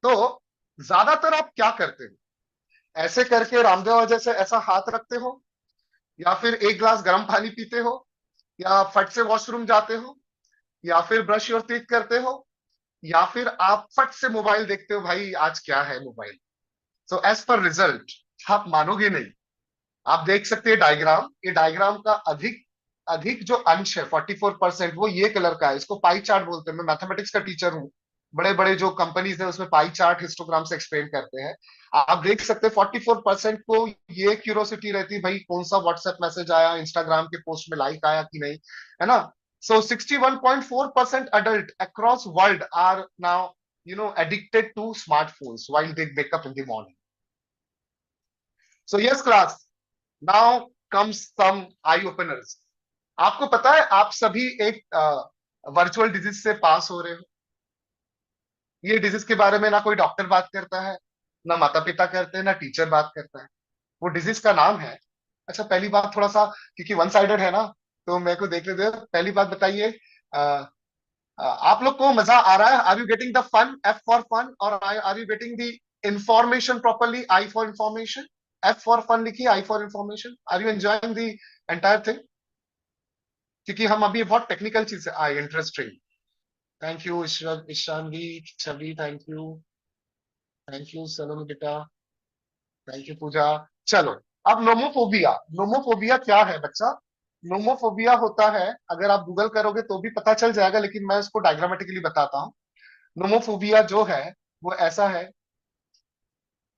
[SPEAKER 3] तो ज्यादातर आप क्या करते हो? ऐसे करके रामदेव जैसे ऐसा हाथ रखते हो, या फिर एक ग्लास गर्म पानी पीते हो, या फट से वॉशरूम जाते हो, या फिर ब्रश योर टीथ करते हो, या फिर आप फट से मोबाइल देखते हो, भाई आज क्या है mobile. So as per result, आप मानोगे नहीं। आप देख सकते हैं डायग्राम, ये डायग्राम का अधिक अधिक जो अंश है 44%, वो ये कलर का है। इसको पाई चार्ट बोलते हैं। मैं मैथमेटिक्स का टीचर हूँ। बड़े बड़े जो कंपनीज है उसमें पाई चार्ट हिस्टोग्राम से एक्सप्लेन करते हैं। आप देख सकते हैं 44% को ये क्यूरोसिटी रहती है, भाई कौन सा व्हाट्सएप मैसेज आया, इंस्टाग्राम के पोस्ट में लाइक आया कि नहीं, है ना। सो 61.4% adult across world are now addicted to smartphones while they wake up in the morning. So yes class, now comes some eye openers. आपको पता है आप सभी एक वर्चुअल डिजीज से पास हो रहे हो। ये डिजीज के बारे में ना कोई डॉक्टर बात करता है, ना माता पिता करते हैं, ना टीचर बात करता है। वो डिजीज का नाम है। अच्छा, पहली बात थोड़ा सा, क्योंकि वन साइडेड है ना, तो मेरे को देख लेते हैं। पहली बात बताइए, आप लोग को मजा आ रहा है? Are you getting the fun? F for fun, और are you getting the information properly? I for information, F for fun लिखिए, I for information. Are you enjoying the entire thing? क्योंकि हम अभी बहुत टेक्निकल चीज से आए, interesting. Thank you Ishanvi, Chhavi, thank you Saloni बेटा, थैंक यू पूजा। चलो, अब नोमोफोबिया। नोमोफोबिया क्या है बच्चा? नोमोफोबिया होता है, अगर आप गूगल करोगे तो भी पता चल जाएगा, लेकिन मैं इसको डायग्रामेटिकली बताता हूँ। नोमोफोबिया जो है वो ऐसा है: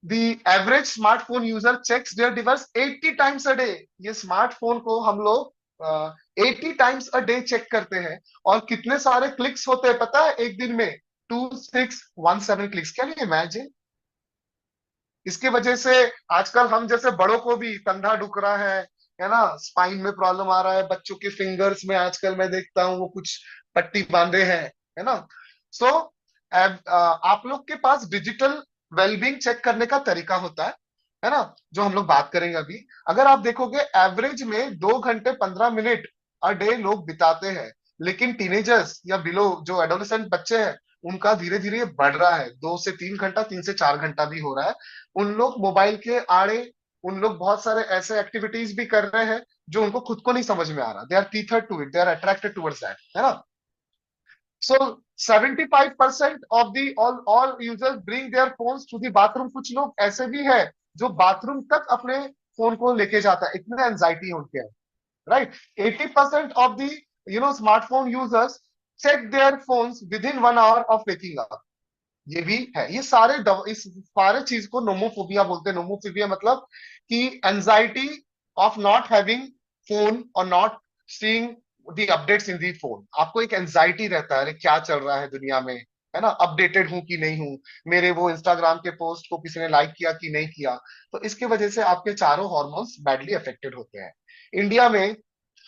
[SPEAKER 3] the average smartphone user checks their device 80 times a day. ये स्मार्टफोन को हम लोग 80 टाइम्स अ डे चेक करते हैं। और कितने सारे क्लिक्स होते हैं पता है एक दिन में? 2617 क्लिक्स। Can you imagine? इसकी वजह से आजकल हम जैसे बड़ों को भी कंधा दुख रहा है ना, स्पाइन में प्रॉब्लम आ रहा है, बच्चों के फिंगर्स में आजकल मैं देखता हूँ वो कुछ पट्टी बांधे हैं, है ना। सो आप लोग के पास डिजिटल वेलबींग चेक करने का तरीका होता है ना, जो हम लोग बात करेंगे अभी। अगर आप देखोगे, एवरेज में 2 घंटे 15 मिनट अ डे लोग बिताते हैं। लेकिन टीनेजर्स या बिलो जो एडोलेसेंट बच्चे हैं, उनका धीरे धीरे बढ़ रहा है, 2 से 3 घंटा, 3 से 4 घंटा भी हो रहा है। उन लोग मोबाइल के आड़े, उन लोग बहुत सारे ऐसे एक्टिविटीज भी कर रहे हैं जो उनको खुद को नहीं समझ में आ रहा। They are tether to it, they are attracted towards that, है ना। So 75% of the all users bring their phones to the bathroom. कुछ लोग ऐसे भी है जो बाथरूम तक अपने फोन को लेके जाता है, इतने एंजाइटी है उनके, right. 80% of the smartphone users check their phones within 1 hour of waking up. ये भी है। ये सारे इस सारे चीज को नोमोफोबिया बोलते हैं। नोमोफोबिया मतलब कि anxiety of not having phone और not seeing the updates in the phone. आपको एक एंजाइटी रहता है, अरे क्या चल रहा है दुनिया में, है ना, अपडेटेड हूं कि नहीं हूं, मेरे वो इंस्टाग्राम के पोस्ट को किसी ने लाइक किया कि नहीं किया। तो इसके वजह से आपके चारों हॉर्मोन्स बैडली अफेक्टेड होते हैं। इंडिया में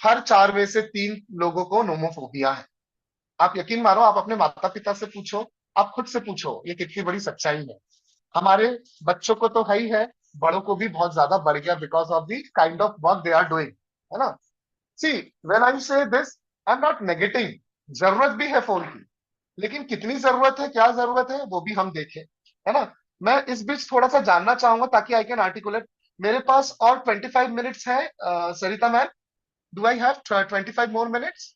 [SPEAKER 3] हर 4 में से 3 लोगों को नोमोफोबिया है। आप यकीन मानो, आप अपने माता पिता से पूछो, आप खुद से पूछो, ये कितनी बड़ी सच्चाई है। हमारे बच्चों को तो है ही है, बड़ों को भी बहुत ज्यादा बढ़ गया, because of the kind of work they are doing, है ना। See, when I say this, I am not negative. जरूरत भी है फोन की, लेकिन कितनी जरूरत है, क्या जरूरत है, वो भी हम देखें, है ना। मैं इस बीच थोड़ा सा जानना चाहूंगा ताकि आई कैन आर्टिकुलेट। मेरे पास और 25 मिनट्स है, Sarita ma'am. Do I have 25 more minutes?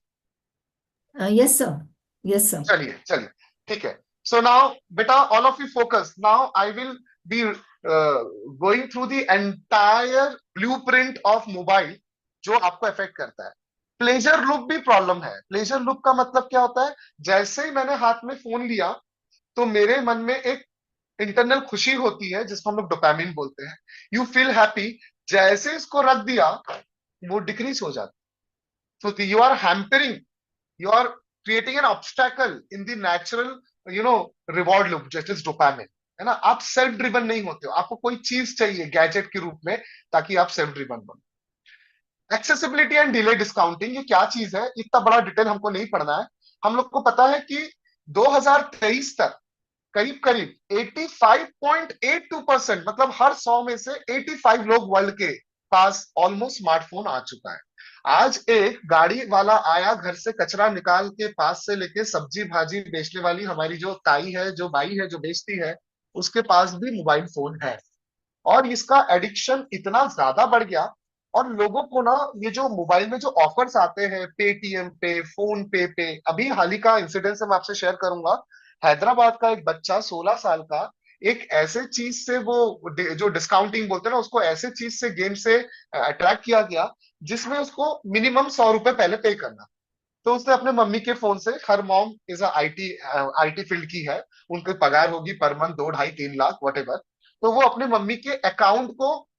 [SPEAKER 4] Yes sir, yes sir.
[SPEAKER 3] चलिए चलिए, ठीक है। सो नाउ बेटा, all of you focus. Now I will be going through the entire blueprint of mobile जो आपको अफेक्ट करता है। प्लेजर लूप भी प्रॉब्लम है। प्लेजर लूप का मतलब क्या होता है? जैसे ही मैंने हाथ में फोन लिया, तो मेरे मन में एक इंटरनल खुशी होती है जिसको हम लोग डोपामिन बोलते हैं। You feel happy. जैसे इसको रख दिया, वो डिक्रीज हो जाता है। तो you are hampering, you are creating an obstacle in the natural you know reward loop, just as dopamine, है ना। आप सेल्फ ड्रिवन नहीं होते हो, आपको कोई चीज चाहिए गैजेट के रूप में ताकि आप सेल्फ ड्रिवन बनो। एक्सेसिबिलिटी एंड डिले डिस्काउंटिंग, ये क्या चीज है? इतना बड़ा डिटेल हमको नहीं पढ़ना है। हम लोग को पता है कि 2023 तक करीब करीब 85.82%, मतलब हर 100 में से 85 लोग वर्ल्ड के पास ऑलमोस्ट स्मार्टफोन आ चुका है। आज एक गाड़ी वाला आया, घर से कचरा निकाल के, पास से लेके सब्जी भाजी बेचने वाली हमारी जो ताई है, जो बाई है, जो बेचती है, उसके पास भी मोबाइल फोन है। और इसका एडिक्शन इतना ज्यादा बढ़ गया। और लोगों को ना, ये जो मोबाइल में जो ऑफर्स आते हैं, पेटीएम पे, फोन पे, अभी हाल ही का इंसिडेंस मैं आपसे शेयर करूंगा। हैदराबाद का एक बच्चा 16 साल का, एक ऐसे चीज से वो जो डिस्काउंटिंग बोलते हैं ना, उसको ऐसे चीज से, गेम से अट्रैक्ट किया गया जिसमें उसको मिनिमम 100 रुपए पहले पे करना। तो उसने अपने मम्मी के फोन से, her mom is IT IT field की है, उनकी पगार होगी पर मंथ 2 ढाई 3 लाख वट एवर। तो वो अपने मम्मी के अकाउंट को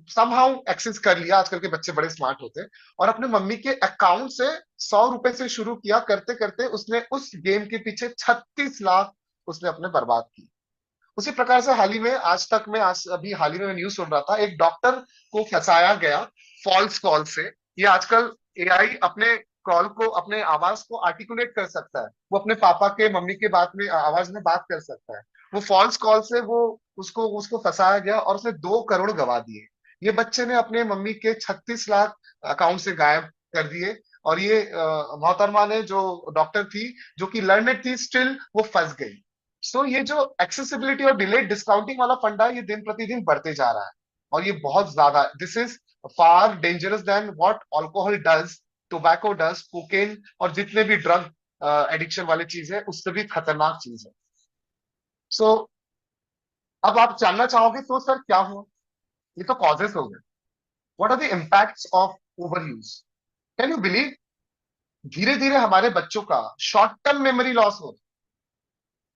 [SPEAKER 3] समहाउ एक्सेस कर लिया। आजकल के बच्चे बड़े स्मार्ट होते हैं। और अपने मम्मी के अकाउंट से 100 रुपए से शुरू किया, करते करते उसने उस गेम के पीछे 36 लाख उसने अपने बर्बाद की। उसी प्रकार से हाल ही में, आज तक में, आज अभी हाल ही में मैं न्यूज सुन रहा था, एक डॉक्टर को फंसाया गया फॉल्स कॉल से। ये आजकल एआई अपने कॉल को, अपने आवाज को आर्टिकुलेट कर सकता है। वो अपने पापा के, मम्मी के बात में, आवाज में बात कर सकता है। वो फॉल्स कॉल से वो उसको उसको फंसाया गया और उसने 2 करोड़ गवा दिए। ये बच्चे ने अपने मम्मी के 36 लाख अकाउंट से गायब कर दिए। और ये मोहतरमा ने, जो डॉक्टर थी, जो कि लर्नेड थी, स्टिल वो फंस गई। सो ये जो एक्सेसिबिलिटी और डिलेड डिस्काउंटिंग वाला फंडा है, ये दिन प्रतिदिन बढ़ते जा रहा है। और ये बहुत ज्यादा, this is far dangerous than what alcohol does, tobacco does, cocaine और जितने भी ड्रग एडिक्शन वाली चीज है, उससे भी खतरनाक चीज है। सो अब आप जानना चाहोगे तो सर क्या हुआ? ये तो कॉजेस हो गए। What are the impacts of overuse? Can you believe, धीरे धीरे हमारे बच्चों का शॉर्ट टर्म मेमोरी लॉस हो।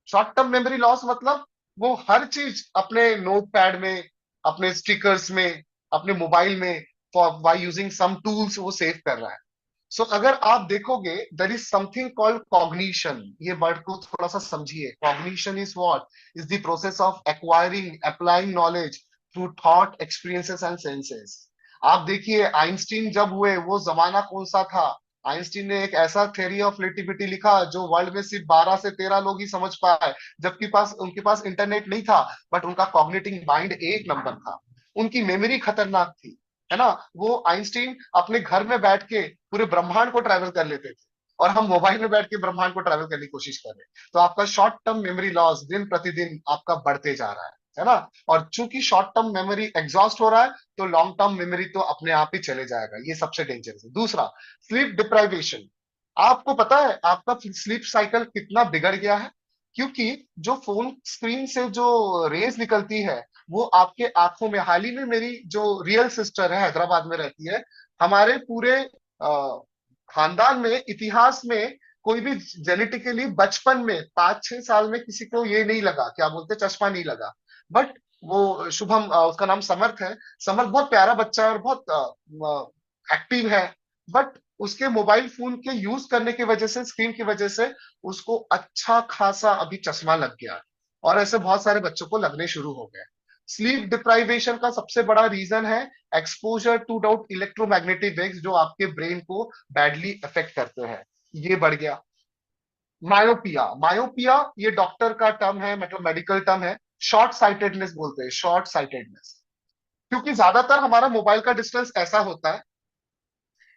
[SPEAKER 3] शॉर्ट टर्म मेमोरी लॉस मतलब वो हर चीज अपने नोट पैड में, अपने स्टिकर्स में, अपने मोबाइल में, बाय यूजिंग सम टूल्स वो सेव कर रहा है। सो अगर आप देखोगे, there is something called cognition. ये वर्ड को थोड़ा सा समझिए। Cognition is what? Is the process of acquiring, applying knowledge through thought, experiences and senses. आप देखिए, आइंस्टीन जब हुए, वो जमाना कौन सा था? आइंस्टीन ने एक ऐसा थ्योरी ऑफ रिलेटिविटी लिखा जो वर्ल्ड में सिर्फ 12 से 13 लोग ही समझ पाए, जबकि उनके पास इंटरनेट नहीं था, बट उनका कॉग्निटिव माइंड एक नंबर था। उनकी मेमोरी खतरनाक थी, है ना। वो आइंस्टीन अपने घर में बैठ के पूरे ब्रह्मांड को ट्रैवल कर लेते थे, और हम मोबाइल में बैठ के ब्रह्मांड को ट्रैवल करने की कोशिश कर रहे हैं। तो आपका शॉर्ट टर्म मेमोरी लॉस दिन प्रतिदिन आपका बढ़ते जा रहा है ना। और चूंकि शॉर्ट टर्म मेमोरी एग्जॉस्ट हो रहा है, तो लॉन्ग टर्म मेमोरी तो अपने आप ही चले जाएगा। ये सबसे डेंजरस है। दूसरा, स्लीप डिप्राइवेशन। आपको पता है आपका स्लीप साइकिल कितना बिगड़ गया है? क्योंकि जो फोन स्क्रीन से जो रेज निकलती है, वो आपके आंखों में, हाल ही में मेरी जो रियल सिस्टर है, हैदराबाद में रहती है, हमारे पूरे खानदान में, इतिहास में कोई भी जेनेटिकली बचपन में 5-6 साल में किसी को ये नहीं लगा, क्या बोलते, चश्मा नहीं लगा। बट वो शुभम, उसका नाम समर्थ है। समर्थ बहुत प्यारा बच्चा है और बहुत एक्टिव है। बट उसके मोबाइल फोन के यूज करने की वजह से, स्क्रीन की वजह से, उसको अच्छा खासा अभी चश्मा लग गया। और ऐसे बहुत सारे बच्चों को लगने शुरू हो गए। स्लीप डिप्राइवेशन का सबसे बड़ा रीजन है exposure to doubt electromagnetic waves, जो आपके ब्रेन को बैडली अफेक्ट करते हैं। ये बढ़ गया। मायोपिया, मायोपिया ये डॉक्टर का टर्म है, मतलब मेडिकल टर्म है। शॉर्ट साइटेडनेस बोलते हैं, शॉर्ट साइटेडनेस। क्योंकि ज्यादातर हमारा मोबाइल का डिस्टेंस ऐसा होता है,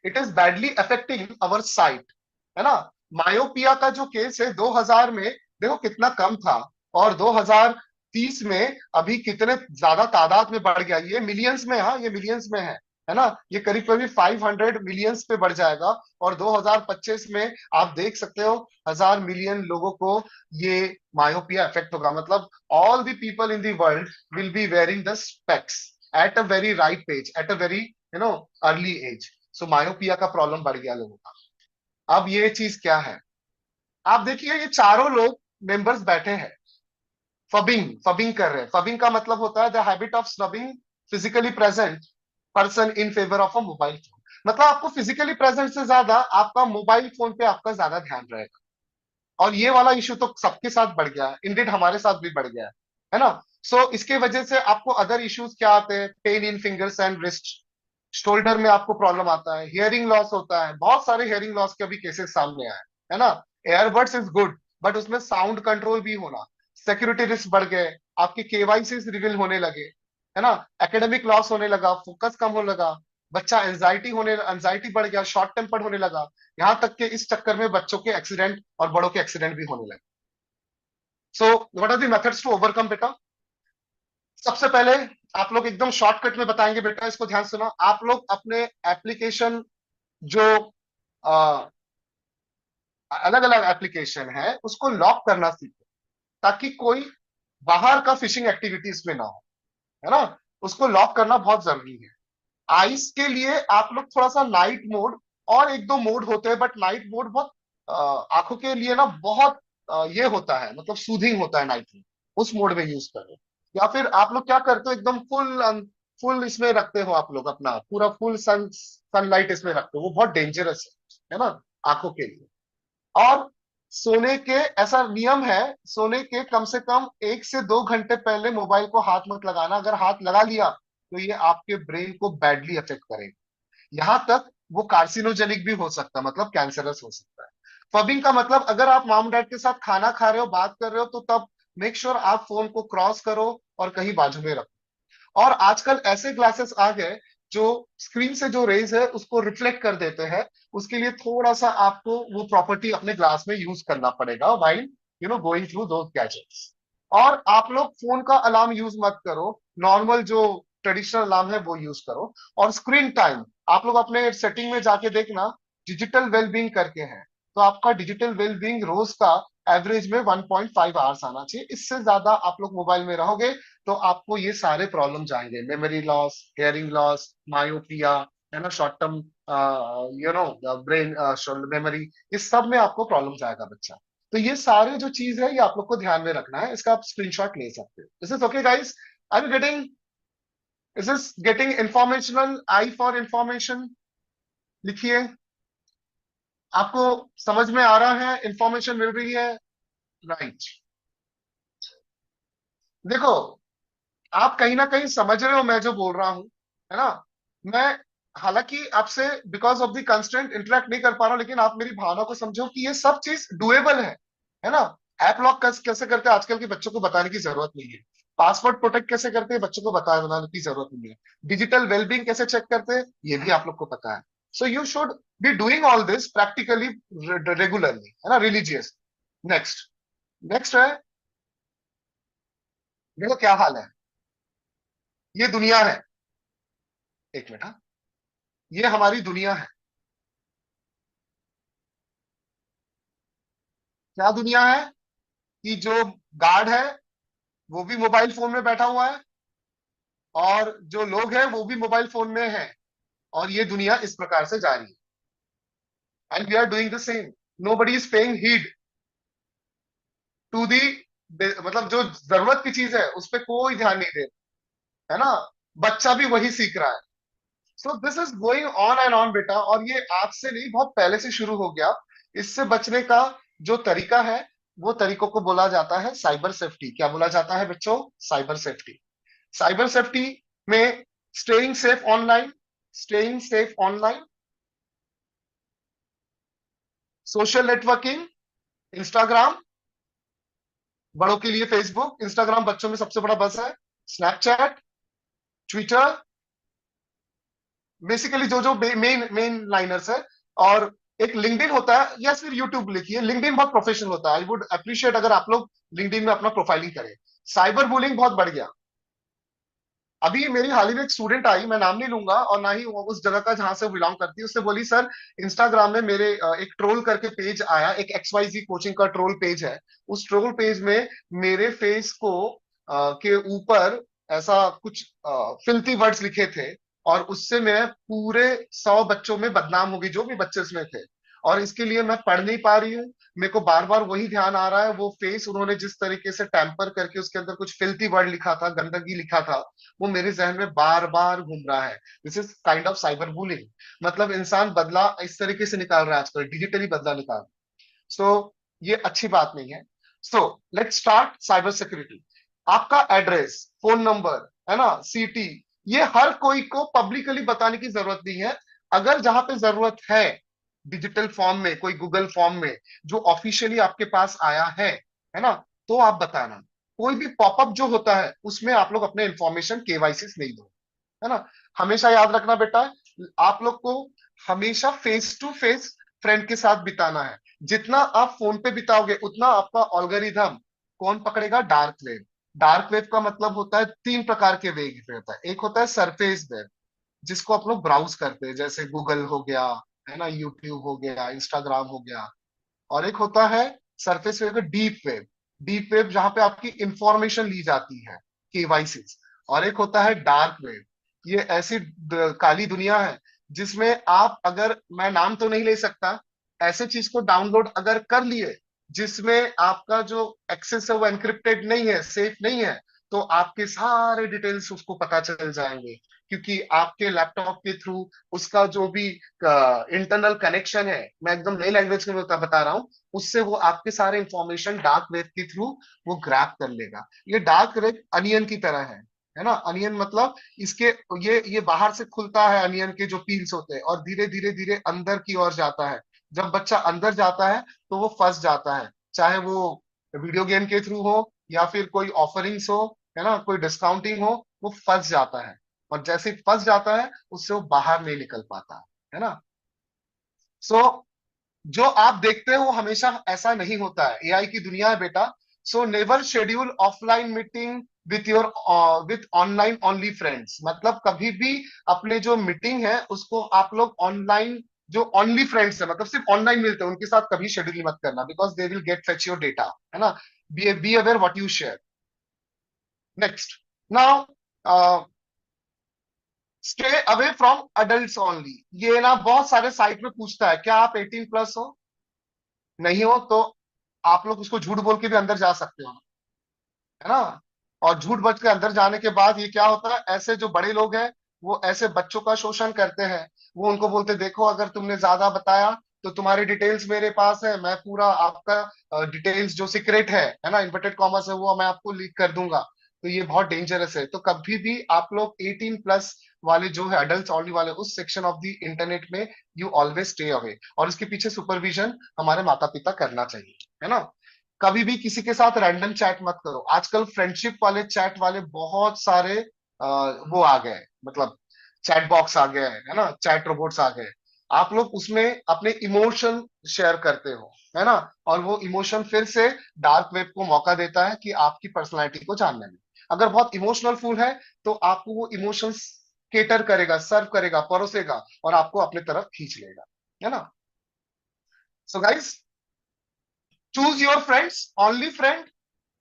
[SPEAKER 3] it is badly affecting our site, है ना। मायोपिया का जो केस है 2000 में, देखो कितना कम था, और 2030 में अभी कितने ज्यादा तादाद में बढ़ गया। ये मिलियंस में, हाँ, ये मिलियंस में है ना। ये करीब करीब 500 मिलियंस पे बढ़ जाएगा। और 2025 में आप देख सकते हो 1000 मिलियन लोगों को ये मायोपिया इफेक्ट होगा। मतलब all the people in the world will be wearing the specs at a very right age, at a very early age. So myopia का प्रॉब्लम बढ़ गया लोगों का। अब ये चीज क्या है? आप देखिए, ये चारों लोग मेंबर्स बैठे हैं, फबिंग फबिंग कर रहे हैं। फबिंग का मतलब होता है the habit of snubbing physically present person in favour of a mobile phone. मतलब आपको फिजिकली प्रेजेंट से ज्यादा आपका मोबाइल फोन पे आपका ज्यादा ध्यान रहेगा। और ये वाला इश्यू तो सबके साथ बढ़ गया है, इंडेड हमारे साथ भी बढ़ गया है ना। सो इसके वजह से आपको अदर इश्यूज क्या आते हैं? Pain in fingers and wrist, shoulder में आपको प्रॉब्लम आता है, हियरिंग लॉस होता है। बहुत सारे हियरिंग लॉस के अभी केसेस सामने आए, है ना। एयरबड्स इज गुड, बट उसमें साउंड कंट्रोल भी होना। सिक्योरिटी रिस्क बढ़ गए, आपके केवाईसी रिवील होने लगे, है ना। एकेडमिक लॉस होने लगा, फोकस कम होने लगा, बच्चा एंजाइटी बढ़ गया, शॉर्ट टेम्पर्ड होने लगा। यहां तक कि इस चक्कर में बच्चों के एक्सीडेंट और बड़ों के एक्सीडेंट भी होने लगे। So what are the methods to overcome बेटा? सबसे पहले आप लोग एकदम शॉर्टकट में बताएंगे बेटा, इसको ध्यान सुनो। आप लोग अपने एप्लीकेशन, जो अलग अलग एप्लीकेशन है, उसको लॉक करना सीखो, ताकि कोई बाहर का फिशिंग एक्टिविटी इसमें ना हो, है ना। उसको लॉक करना बहुत जरूरी है। आइस के लिए आप लोग थोड़ा सा नाइट मोड, और एक दो मोड होते हैं, बट नाइट मोड बहुत आंखों के लिए ना बहुत ये होता है, मतलब सूदिंग होता है नाइट में। उस मोड में यूज करो। या फिर आप लोग क्या करते हो, एकदम फुल इसमें रखते हो, आप लोग अपना पूरा फुल सनलाइट इसमें रखते हो, वो बहुत डेंजरस है ना, आंखों के लिए। और सोने के, ऐसा नियम है, सोने के कम से कम 1 से 2 घंटे पहले मोबाइल को हाथ मत लगाना। अगर हाथ लगा लिया तो ये आपके ब्रेन को बैडली अफेक्ट करेगा। यहां तक वो कार्सिनोजेनिक भी हो सकता है, मतलब कैंसरस हो सकता है। फबिंग का मतलब, अगर आप मॉम डैड के साथ खाना खा रहे हो, बात कर रहे हो, तो तब मेक श्योर आप फोन को क्रॉस करो और कहीं बाजू में रखो। और आजकल ऐसे ग्लासेस आ गए जो स्क्रीन से जो रेज है उसको रिफ्लेक्ट कर देते हैं। उसके लिए थोड़ा सा आपको वो प्रॉपर्टी अपने ग्लास में यूज करना पड़ेगा while going through those gadgets. और आप लोग फोन का अलार्म यूज मत करो, नॉर्मल जो ट्रेडिशनल अलार्म है वो यूज करो। और स्क्रीन टाइम आप लोग अपने सेटिंग में जाके देखना, डिजिटल वेलबींग करके है, तो आपका डिजिटल वेलबींग रोज का एवरेज में 1.5 आवर्स आना चाहिए। इससे ज्यादा आप लोग मोबाइल में रहोगे तो आपको ये सारे प्रॉब्लम जाएंगे, memory loss, hearing loss, myopia, है ना, शॉर्ट टर्म ब्रेन मेमोरी, इस सब में आपको प्रॉब्लम जाएगा बच्चा। तो ये सारे जो चीज है ये आप लोग को ध्यान में रखना है, इसका आप स्क्रीनशॉट ले सकते हो। This is okay guys? I am getting, is this getting informational? I for information लिखिए। आपको समझ में आ रहा है, इंफॉर्मेशन मिल रही है? राइट। देखो, आप कहीं ना कहीं समझ रहे हो मैं जो बोल रहा हूं, है ना। मैं हालांकि आपसे because of the constraint interact नहीं कर पा रहा हूं, लेकिन आप मेरी भावना को समझो कि ये सब चीज डुएबल है ना। ऐप लॉक कैसे करते हैं आजकल के बच्चों को बताने की जरूरत नहीं है। पासवर्ड प्रोटेक्ट कैसे करते हैं बच्चों को बताने की जरूरत नहीं है। डिजिटल वेलबींग कैसे चेक करते हैं ये भी आप लोग को पता है। So you should be doing all this practically, regularly, है ना, रिलीजियस। नेक्स्ट, नेक्स्ट है, देखो क्या हाल है, ये दुनिया है। एक मिनट, हाँ, ये हमारी दुनिया है। क्या दुनिया है? कि जो गार्ड है वो भी मोबाइल फोन में बैठा हुआ है, और जो लोग हैं वो भी मोबाइल फोन में हैं, और ये दुनिया इस प्रकार से जा रही है। And we are doing the same. Nobody is paying heed to the, मतलब जो जरूरत की चीज है उस पर कोई ध्यान नहीं दे, है ना। बच्चा भी वही सीख रहा है। So this is going on and on बेटा, और ये आज से नहीं, बहुत पहले से शुरू हो गया। इससे बचने का जो तरीका है वो तरीकों को बोला जाता है साइबर सेफ्टी। क्या बोला जाता है बच्चों? Cyber safety. साइबर सेफ्टी में staying safe online, staying safe online, social networking, Instagram, बड़ों के लिए फेसबुक, इंस्टाग्राम बच्चों में सबसे बड़ा बस है, स्नैपचैट, ट्विटर, बेसिकली जो जो मेन मेन लाइनर्स है। और एक लिंक्डइन होता है, या फिर यूट्यूब लिखिए, लिंक्डइन बहुत प्रोफेशनल होता है। आई वुड अप्रिशिएट अगर आप लोग लिंक्डइन में अपना प्रोफाइलिंग करें। साइबर बुलिंग बहुत बढ़ गया। अभी मेरी हाल ही में एक स्टूडेंट आई, मैं नाम नहीं लूंगा और ना ही वो उस जगह का जहां से बिलोंग करती है, उससे बोली सर इंस्टाग्राम में मेरे एक ट्रोल करके पेज आया, एक XYZ कोचिंग का ट्रोल पेज है। उस ट्रोल पेज में मेरे फेस को के ऊपर ऐसा कुछ फिल्थी वर्ड्स लिखे थे, और उससे मैं पूरे 100 बच्चों में बदनाम हो गई, जो भी बच्चे उसमें थे। और इसके लिए मैं पढ़ नहीं पा रही हूँ। मेरे को बार बार वही ध्यान आ रहा है, वो फेस उन्होंने जिस तरीके से टैंपर करके उसके अंदर कुछ फिल्थी वर्ड लिखा था, गंदगी लिखा था, वो मेरे जहन में बार बार घूम रहा है। This is kind of cyber bullying. मतलब इंसान बदला इस तरीके से निकाल रहा है आजकल, डिजिटली बदला निकाल रहा है। सो ये अच्छी बात नहीं है। So let's start cyber security. आपका एड्रेस, फोन नंबर, है ना, सिटी, ये हर कोई को पब्लिकली बताने की जरूरत नहीं है। अगर जहां पे जरूरत है, डिजिटल फॉर्म में, कोई गूगल फॉर्म में जो ऑफिशियली आपके पास आया है ना, तो आप बताना। कोई भी पॉपअप जो होता है उसमें आप लोग अपने इंफॉर्मेशन केवाईसी नहीं दो, है ना। हमेशा याद रखना बेटा, आप लोग को हमेशा फेस टू फेस फ्रेंड के साथ बिताना है। जितना आप फोन पे बिताओगे उतना आपका ऑल्गोरिथम कौन पकड़ेगा? Dark web. डार्क वेब का मतलब होता है 3 प्रकार के वेब होता है। एक होता है सरफेस वेब, जिसको आप लोग ब्राउज करते हैं, जैसे गूगल हो गया, है ना, यूट्यूब हो गया, इंस्टाग्राम हो गया। और एक होता है surface web, deep web. Deep web जहां पे आपकी इंफॉर्मेशन ली जाती है, केवाईसी। और एक होता है डार्क वेब। ये ऐसी काली दुनिया है जिसमें आप, अगर, मैं नाम तो नहीं ले सकता, ऐसे चीज को डाउनलोड अगर कर लिए जिसमें आपका जो एक्सेस है वो एनक्रिप्टेड नहीं है, सेफ नहीं है, तो आपके सारे डिटेल्स उसको पता चल जाएंगे। क्योंकि आपके लैपटॉप के थ्रू उसका जो भी इंटरनल कनेक्शन है, मैं एकदम नई लैंग्वेज में बता रहा हूँ, उससे वो आपके सारे इंफॉर्मेशन डार्क वेब के थ्रू वो ग्रैब कर लेगा। ये डार्क वेब अनियन की तरह है ना। अनियन मतलब इसके, ये बाहर से खुलता है, अनियन के जो पील्स होते हैं, और धीरे धीरे धीरे अंदर की ओर जाता है। जब बच्चा अंदर जाता है तो वो फंस जाता है, चाहे वो वीडियो गेम के थ्रू हो, या फिर कोई ऑफरिंग्स हो, है ना, कोई डिस्काउंटिंग हो, वो फंस जाता है, और जैसे ही फंस जाता है उससे वो बाहर नहीं निकल पाता है ना। सो जो आप देखते हो वो हमेशा ऐसा नहीं होता है, एआई की दुनिया है बेटा। So never schedule offline meeting with your with online only friends, मतलब कभी भी अपने जो मीटिंग है उसको आप लोग ऑनलाइन, जो ओनली फ्रेंड्स है मतलब सिर्फ ऑनलाइन मिलते हैं उनके साथ कभी शेड्यूल मत करना, because they will get fetch your data, है ना। Be aware what you share. Next, now stay away from adult only. ये ना बहुत सारे साइट में पूछता है क्या आप 18+ हो, नहीं हो तो आप लोग उसको झूठ बोल के भी अंदर जा सकते हो, है ना। और झूठ बच के अंदर जाने के बाद ये क्या होता है, ऐसे जो बड़े लोग हैं वो ऐसे बच्चों का शोषण करते हैं। वो उनको बोलते देखो अगर तुमने ज्यादा बताया तो तुम्हारी डिटेल्स मेरे पास है, मैं पूरा आपका डिटेल्स जो सीक्रेट है ना, इन्वर्टेड कॉमर्स है, वो मैं आपको लीक कर दूंगा। तो ये बहुत डेंजरस है। तो कभी भी आप लोग 18+ वाले जो है अडल्ट ओनली वाले उस सेक्शन ऑफ द इंटरनेट में यू ऑलवेज स्टे अवे, और इसके पीछे सुपरविजन हमारे माता पिता करना चाहिए, है ना। कभी भी किसी के साथ रैंडम चैट मत करो। आजकल फ्रेंडशिप वाले चैट वाले बहुत सारे वो आ गए, मतलब चैट बॉक्स आ गए है ना, चैट रोबोट्स आ गए। आप लोग उसमें अपने इमोशन शेयर करते हो, है ना, और वो इमोशन फिर से डार्क वेब को मौका देता है कि आपकी पर्सनालिटी को जानने में। अगर बहुत इमोशनल फूल है तो आपको वो इमोशंस केटर करेगा, सर्व करेगा, परोसेगा, और आपको अपने तरफ खींच लेगा, है ना। So guys, choose your friends, only friend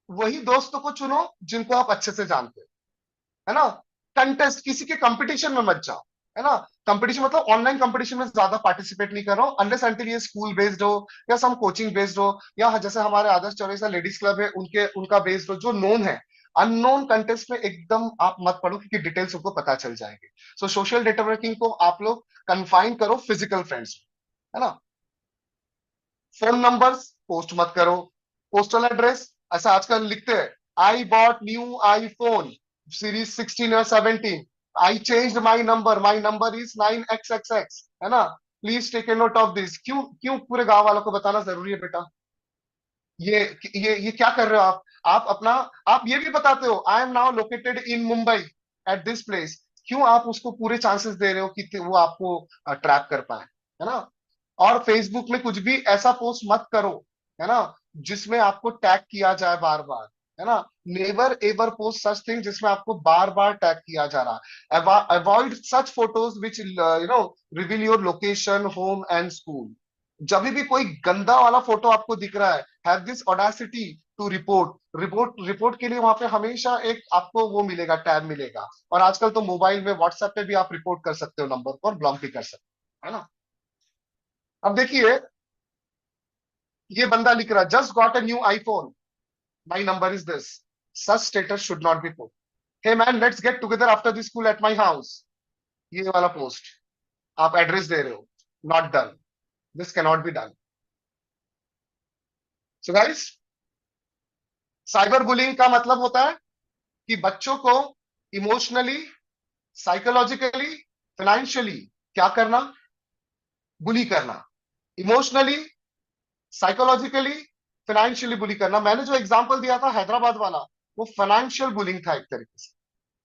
[SPEAKER 3] वही दोस्तों को चुनो जिनको आप अच्छे से जानते हो, है ना। कंटेस्ट, किसी के कंपटीशन में मत जाओ, है ना। कंपटीशन मतलब ऑनलाइन कंपटीशन में ज्यादा पार्टिसिपेट नहीं कर रहा हूं, अनलेस अनटिल ये स्कूल बेस्ड हो या सम कोचिंग बेस्ड हो, या जैसे हमारे आदर्श चौरसिया लेडीज क्लब है उनके उनका बेस्ड हो जो नोन है। अननोन कंटेस्ट में एकदम आप मत पढ़ो क्योंकि डिटेल्स उनको पता चल जाएंगे। सो सोशल नेटवर्किंग को आप लोग कन्फाइन करो फिजिकल फ्रेंड्स, है ना। फोन नंबर्स पोस्ट मत करो। पोस्टल एड्रेस ऐसा आजकल लिखते हैं, I bought new iPhone series 16 और 17, I change my number is 9XXX, है ना। Please take a note of this. क्यों क्यों पूरे गांव वालों को बताना जरूरी है बेटा? ये ये क्या कर रहे हो आप अपना, आप ये भी बताते हो I am now located in Mumbai at this place. क्यों आप उसको पूरे चांसेस दे रहे हो कि वो आपको ट्रैप कर पाए, है ना। और फेसबुक में कुछ भी ऐसा पोस्ट मत करो, है ना, जिसमें आपको टैग किया जाए बार बार, है ना। Never ever post such thing जिसमें आपको बार बार टैग किया जा रहा है। Avoid such photos which reveal your location, home and school. जब भी कोई गंदा वाला फोटो आपको दिख रहा है, have this audacity to report के लिए वहां पे हमेशा एक आपको वो मिलेगा, टैब मिलेगा। और आजकल तो मोबाइल में व्हाट्सएप पे भी आप रिपोर्ट कर सकते हो नंबर को, और ब्लॉक भी कर सकते हो, है ना। अब देखिए, ये बंदा लिख रहा है just got a new iPhone, my number is this, such status should not be put. Hey man let's get together after the school at my house. ये वाला पोस्ट आप एड्रेस दे रहे हो, not done, this can not be done. So guys, cyber bullying का मतलब होता है कि बच्चों को इमोशनली, साइकोलॉजिकली, फाइनेंशियली क्या करना, बुली करना। इमोशनली, साइकोलॉजिकली, फाइनेंशियली बुली करना। मैंने जो एग्जांपल दिया था हैदराबाद वाला, वो फाइनेंशियल बुलिंग था एक तरीके से।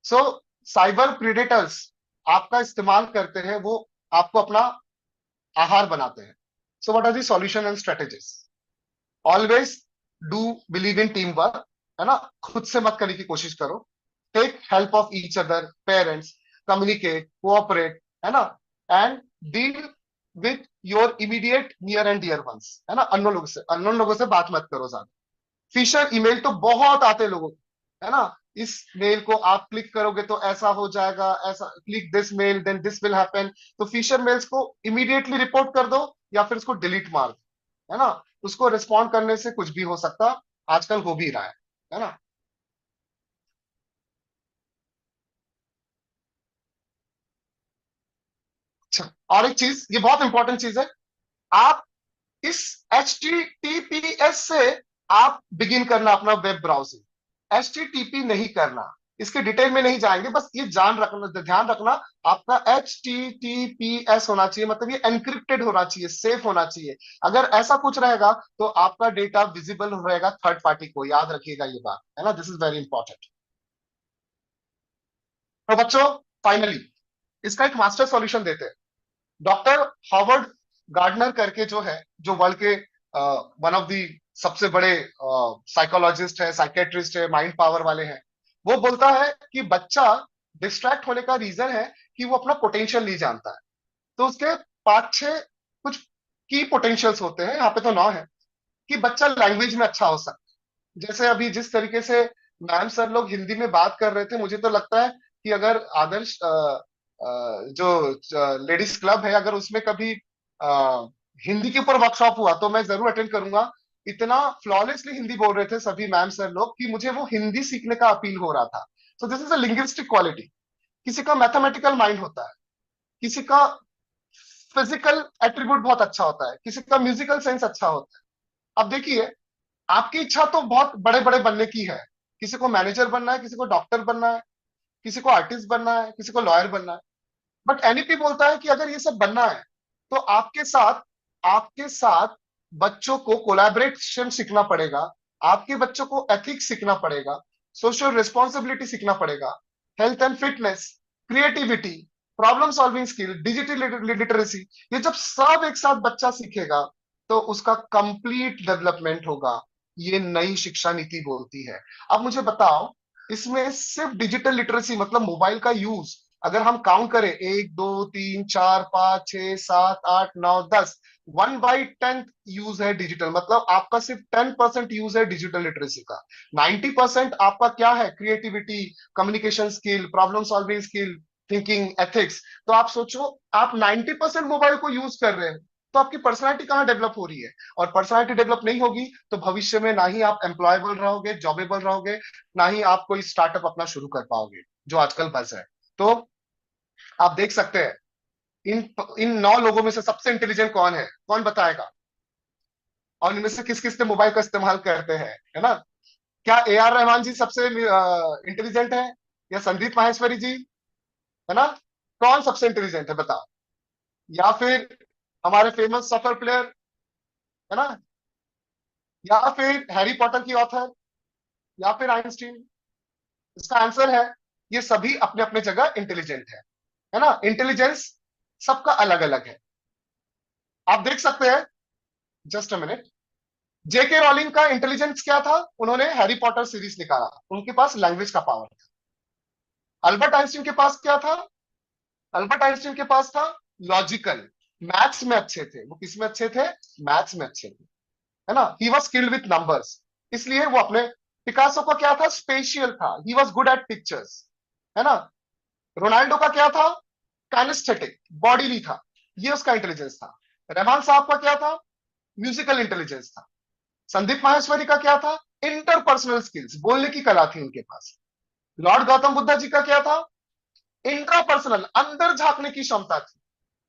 [SPEAKER 3] सो साइबर प्रीडेटर्स आपका इस्तेमाल करते हैं, वो आपको अपना आहार बनाते हैं। So what are the solution and strategies? Always do believe in team work, है ना। खुद से मत करने की कोशिश करो। Take help of each other, parents, communicate, cooperate, है ना। And deal with your immediate near and dear ones, है ना। अननोन लोगों से बात मत करो ज्यादा। फिशर ईमेल तो बहुत आते हैं लोगों को, है ना। इस मेल को आप क्लिक करोगे तो ऐसा हो जाएगा, ऐसा click this mail then this will happen. तो फिशर मेल्स को इमीडिएटली रिपोर्ट कर दो या फिर उसको डिलीट मार दो, है ना। उसको रिस्पॉन्ड करने से कुछ भी हो सकता, आजकल हो भी रहा है ना। अच्छा, और एक चीज, ये बहुत इंपॉर्टेंट चीज है, आप इस HTTPS से आप बिगिन करना अपना वेब ब्राउजिंग। HTTP नहीं करना, इसके डिटेल में नहीं जाएंगे, बस ये जान रखना, ध्यान रखना, आपका HTTPS होना चाहिए, मतलब ये एनक्रिप्टेड होना चाहिए, सेफ होना चाहिए। अगर ऐसा कुछ रहेगा तो आपका डेटा विजिबल रहेगा थर्ड पार्टी को, याद रखिएगा ये बात, है ना। This is very important. तो बच्चों फाइनली इसका एक मास्टर सॉल्यूशन देते हैं। डॉक्टर हॉवर्ड गार्डनर करके जो है, जो वर्ल्ड के वन ऑफ दी सबसे बड़े साइकोलॉजिस्ट है, साइकेट्रिस्ट है, माइंड पावर वाले हैं, वो बोलता है कि बच्चा डिस्ट्रैक्ट होने का रीजन है कि वो अपना पोटेंशियल नहीं जानता है। तो उसके 5-6 कुछ की पोटेंशियल्स होते हैं, यहाँ पे तो 9 है, कि बच्चा लैंग्वेज में अच्छा हो सकता है। जैसे अभी जिस तरीके से मैम सर लोग हिंदी में बात कर रहे थे, मुझे तो लगता है कि अगर आदर्श जो लेडीज क्लब है, अगर उसमें कभी हिंदी के ऊपर वर्कशॉप हुआ तो मैं जरूर अटेंड करूंगा। इतना फ्लॉलेसली हिंदी बोल रहे थे सभी मैम सर लोग कि मुझे वो हिंदी सीखने का अपील हो रहा था। So this is a linguistic quality. किसी का मैथमेटिकल माइंड होता है, किसी का फिजिकल एट्रीब्यूट बहुत अच्छा होता है, किसी का म्यूजिकल सेंस अच्छा होता है। अब देखिए, आपकी इच्छा तो बहुत बड़े बड़े बनने की है। किसी को मैनेजर बनना है, किसी को डॉक्टर बनना है, किसी को आर्टिस्ट बनना है, किसी को लॉयर बनना है। बट एनईपी बोलता है कि अगर ये सब बनना है तो आपके साथ बच्चों को कोलैबोरेशन सीखना पड़ेगा, आपके बच्चों को एथिक्स सीखना पड़ेगा, सोशल रिस्पॉन्सिबिलिटी सीखना पड़ेगा, health and fitness, creativity, problem solving skill, digital literacy. ये जब सब एक साथ बच्चा सीखेगा तो उसका कंप्लीट डेवलपमेंट होगा। ये नई शिक्षा नीति बोलती है। अब मुझे बताओ, इसमें सिर्फ डिजिटल लिटरेसी मतलब मोबाइल का यूज अगर हम काउंट करें 1 2 3 4 5 6 7 8 9 10, 1/10 यूज है डिजिटल। मतलब आपका सिर्फ 10% यूज है डिजिटल लिटरेसी का। 90% आपका क्या है? Creativity, communication skill, problem solving skill, thinking, ethics. तो आप सोचो, आप 90% मोबाइल को यूज कर रहे हैं, तो आपकी पर्सनालिटी कहाँ डेवलप हो रही है? और पर्सनालिटी डेवलप नहीं होगी तो भविष्य में ना ही आप एम्प्लॉयबल रहोगे, जॉबेबल रहोगे, ना ही आप कोई स्टार्टअप अपना शुरू कर पाओगे, जो आजकल बस है। तो आप देख सकते हैं, इन इन 9 लोगों में से सबसे इंटेलिजेंट कौन है? कौन बताएगा? और इनमें से किस किस ने मोबाइल का इस्तेमाल करते हैं, है ना? क्या AR रहमान जी सबसे इंटेलिजेंट है, या संदीप माहेश्वरी जी, है ना? कौन सबसे इंटेलिजेंट है बताओ? या फिर हमारे फेमस सॉकर प्लेयर, है ना? या फिर हैरी पॉटर की ऑथर, या फिर आइंस्टीन? इसका आंसर है, ये सभी अपने अपने जगह इंटेलिजेंट है ना? इंटेलिजेंस सबका अलग अलग है। आप देख सकते हैं, just a minute, J K Rowling का इंटेलिजेंस क्या था? उन्होंने हैरी पॉटर सीरीज निकाला, उनके पास लैंग्वेज का पावर था। अल्बर्ट आइंस्टीन के पास क्या था? अल्बर्ट आइंस्टीन के पास था लॉजिकल, मैथ्स में अच्छे थे। वो किस में अच्छे थे? मैथ्स में अच्छे थे, है ना? He was skilled with numbers, इसलिए वो अपने। पिकासो का क्या था? स्पेशियल था, he was good at pictures, है ना? रोनाल्डो का क्या था? काइनेस्थेटिक, बॉडी था, ये उसका इंटेलिजेंस था। रहमान साहब का क्या था? म्यूजिकल इंटेलिजेंस था। संदीप माहेश्वरी का क्या था? इंटरपर्सनल स्किल्स, बोलने की कला थी उनके पास। लॉर्ड गौतम बुद्धा जी का क्या था? इंट्रापर्सनल, अंदर झांकने की क्षमता थी,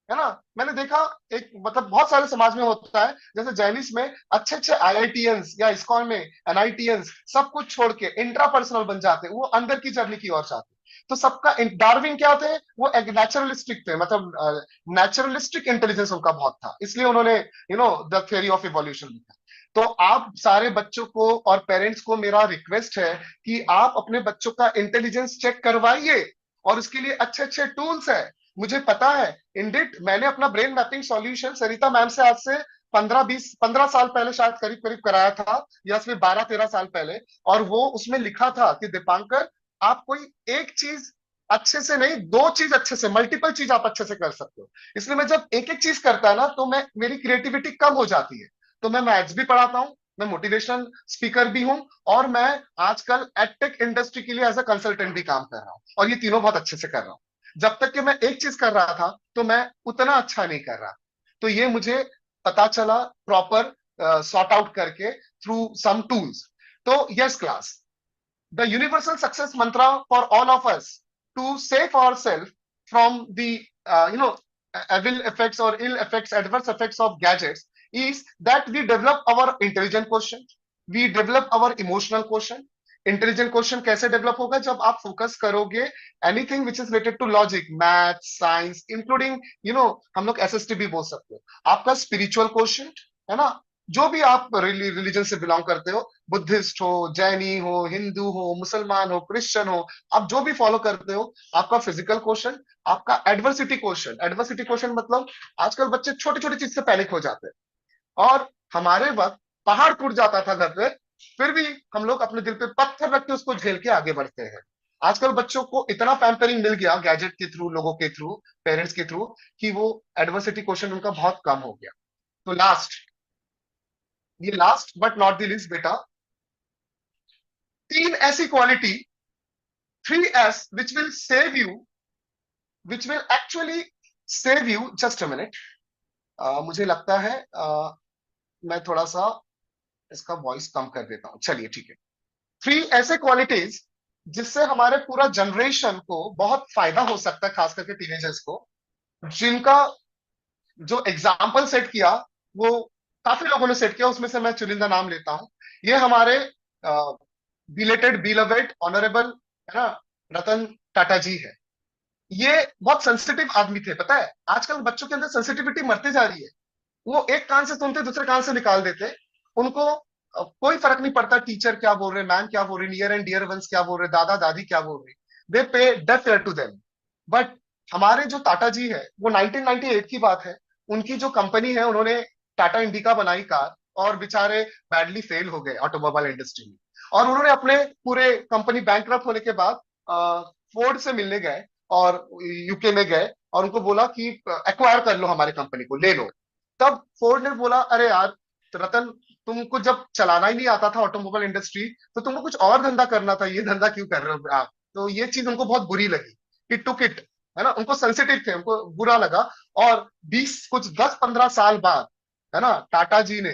[SPEAKER 3] है ना? मैंने देखा, एक मतलब बहुत सारे समाज में होता है, जैसे जैनिस में अच्छे अच्छे IITians या इस्कॉन में NITians सब कुछ छोड़ के इंट्रापर्सनल बन जाते हैं, वो अंदर की जर्नी की ओर जाते हैं। तो सबका, डार्विन क्या थे? वो एक नेचुरलिस्टिक थे, मतलब नेचुरलिस्टिक इंटेलिजेंस उनका बहुत था, इसलिए उन्होंने द थ्योरी ऑफ इवोल्यूशन लिखा। तो आप सारे बच्चों को और पेरेंट्स को मेरा रिक्वेस्ट है कि आप अपने बच्चों का इंटेलिजेंस चेक करवाइए, और उसके लिए अच्छे अच्छे टूल्स है। मुझे पता है, इंडिट मैंने अपना ब्रेन मैपिंग सॉल्यूशन सरिता मैम से आज से 15 साल पहले शायद करीब करीब कराया था, या फिर 12-13 साल पहले। और वो उसमें लिखा था कि दीपांकर, आप कोई एक चीज अच्छे से नहीं, 2 चीज अच्छे से, मल्टीपल चीज आप अच्छे से कर सकते हो। इसलिए मैं जब एक एक चीज करता है ना, तो मैं, मेरी क्रिएटिविटी कम हो जाती है। तो मैं मैथ्स भी पढ़ाता हूँ, मैं मोटिवेशनल स्पीकर भी हूँ, और मैं आजकल एडटेक इंडस्ट्री के लिए एज अ कंसल्टेंट भी काम कर रहा हूँ, और ये तीनों बहुत अच्छे से कर रहा हूँ। जब तक कि मैं एक चीज कर रहा था तो मैं उतना अच्छा नहीं कर रहा। तो ये मुझे पता चला प्रॉपर सॉर्ट आउट करके थ्रू सम टूल्स। तो yes class, the universal success mantra for all of us to save ourselves from the evil effects or ill effects, adverse effects of gadgets is that we develop our intelligent quotient, we develop our emotional quotient. Intelligent question कैसे develop होगा? जब आप focus करोगे anything which is related to logic, math, science, including हम लोग SST भी बोल सकते हो। आपका स्पिरिचुअल क्वेश्चन, है ना? जो भी आप रिलीजन से बिलोंग करते हो, बुद्धिस्ट हो, जैनी हो, हिंदू हो, मुसलमान हो, क्रिश्चियन हो, आप जो भी फॉलो करते हो, आपका फिजिकल क्वेश्चन, आपका एडवर्सिटी क्वेश्चन। एडवर्सिटी क्वेश्चन मतलब आजकल बच्चे छोटी छोटी चीज से पैनिक हो जाते हैं, और हमारे वक्त पहाड़ टूट जाता था घर पे, फिर भी हम लोग अपने दिल पे पत्थर रख के उसको झेल के आगे बढ़ते हैं। आजकल बच्चों को इतना पैम्परिंग मिल गया गैजेट के थ्रू, लोगों के थ्रू, पेरेंट्स के थ्रू, कि वो एडवर्सिटी क्वेश्चन उनका बहुत कम हो गया। तो last but not the least बेटा, तीन ऐसी quality, 3S which will save you, which will actually save you. Just a minute, मुझे लगता है मैं थोड़ा सा इसका वॉइस कम कर देता हूं। चलिए ठीक है। 3 ऐसे क्वालिटीज जिससे हमारे पूरा जनरेशन को बहुत फायदा हो सकता है, खास करके टीनेजर्स को, जिनका जो एग्जाम्पल सेट किया वो काफी लोगों ने सेट किया, उसमें से मैं चुनिंदा नाम लेता हूं। ये हमारे बिलेटेड बिलवेड ऑनरेबल, है ना, रतन टाटा जी है। ये बहुत सेंसिटिव आदमी थे, पता है आजकल बच्चों के अंदर सेंसिटिविटी मरती जा रही है। वो एक कान से सुनते दूसरे कान से निकाल देते। उनको कोई फर्क नहीं पड़ता टीचर क्या बोल रहे, मैम क्या बोल रही, नियर एंड डियर वंस क्या बोल रहे, दादा दादी क्या बोल रहे, they pay deaf ear to them. But हमारे जो टाटा जी है, वो 1998 की बात है, उनकी जो कंपनी है, उन्होंने टाटा इंडिका बनाई कार, और बेचारे बैडली फेल हो गए ऑटोमोबाइल इंडस्ट्री में। और उन्होंने अपने पूरे कंपनी बैंकरप्ट होने के बाद फोर्ड से मिलने गए और यूके में गए, और उनको बोला कि एक्वायर कर लो हमारे कंपनी को, ले लो। तब फोर्ड ने बोला, अरे यार रतन, तुमको जब चलाना ही नहीं आता था ऑटोमोबाइल इंडस्ट्री, तो तुमको कुछ और धंधा करना था, ये धंधा क्यों कर रहे हो आप? तो ये चीज उनको बहुत बुरी लगी, कि टुक इट, है ना, उनको सेंसिटिव थे, उनको बुरा लगा। और 20 कुछ 10-15 साल बाद, है ना, टाटा जी ने,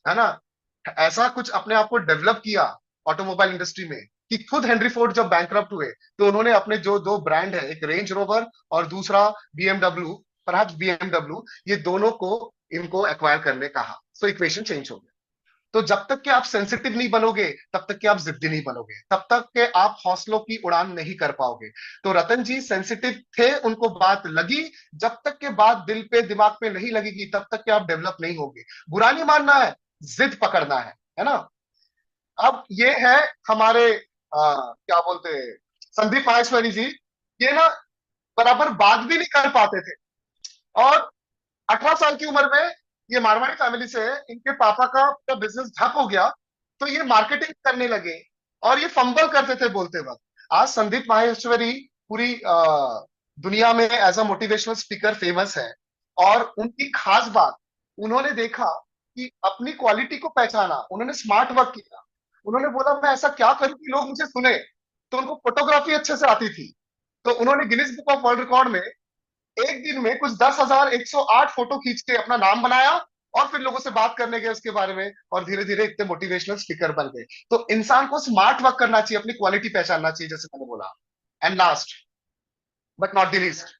[SPEAKER 3] है ना, ऐसा कुछ अपने आप को डेवलप किया ऑटोमोबाइल इंडस्ट्री में, कि खुद हेनरी फोर्ड जब बैंकरप्ट हुए, तो उन्होंने अपने जो दो ब्रांड है, एक रेंज रोवर और दूसरा बीएमडब्ल्यू, परहैप्स बीएमडब्ल्यू, ये दोनों को इनको एक्वायर करने कहा। सो इक्वेशन चेंज हो गया। तो जब तक कि आप सेंसिटिव नहीं बनोगे, तब तक कि आप जिद्दी नहीं बनोगे, तब तक के आप हौसलों की उड़ान नहीं कर पाओगे। तो रतन जी सेंसिटिव थे, उनको बात लगी। जब तक के बात दिल पे दिमाग पे नहीं लगेगी, तब तक के आप डेवलप नहीं होगे। बुरा नहीं मानना है, जिद पकड़ना है ना। अब ये है हमारे क्या बोलते हैं, संदीप माहेश्वरी जी। ये ना बराबर बात भी नहीं कर पाते थे, और 18 साल की उम्र में, ये मारवाड़ी फैमिली से है, इनके पापा का पूरा बिजनेस ठप हो गया, तो ये मार्केटिंग करने लगे, और ये फंबल करते थे बोलते वक्त। आज संदीप माहेश्वरी पूरी दुनिया में as a motivational speaker famous है। और उनकी खास बात, उन्होंने देखा कि अपनी क्वालिटी को पहचाना, उन्होंने स्मार्ट वर्क किया। उन्होंने बोला, मैं ऐसा क्या करूं कि लोग मुझे सुने। तो उनको फोटोग्राफी अच्छे से आती थी, तो उन्होंने Guinness book of world record में एक दिन में कुछ 10,108 फोटो खींच के अपना नाम बनाया, और फिर लोगों से बात करने गए उसके बारे में, और धीरे धीरे इतने मोटिवेशनल स्पीकर बन गए। तो इंसान को स्मार्ट वर्क करना चाहिए, अपनी क्वालिटी पहचानना चाहिए, जैसे मैंने बोला। And last but not the least,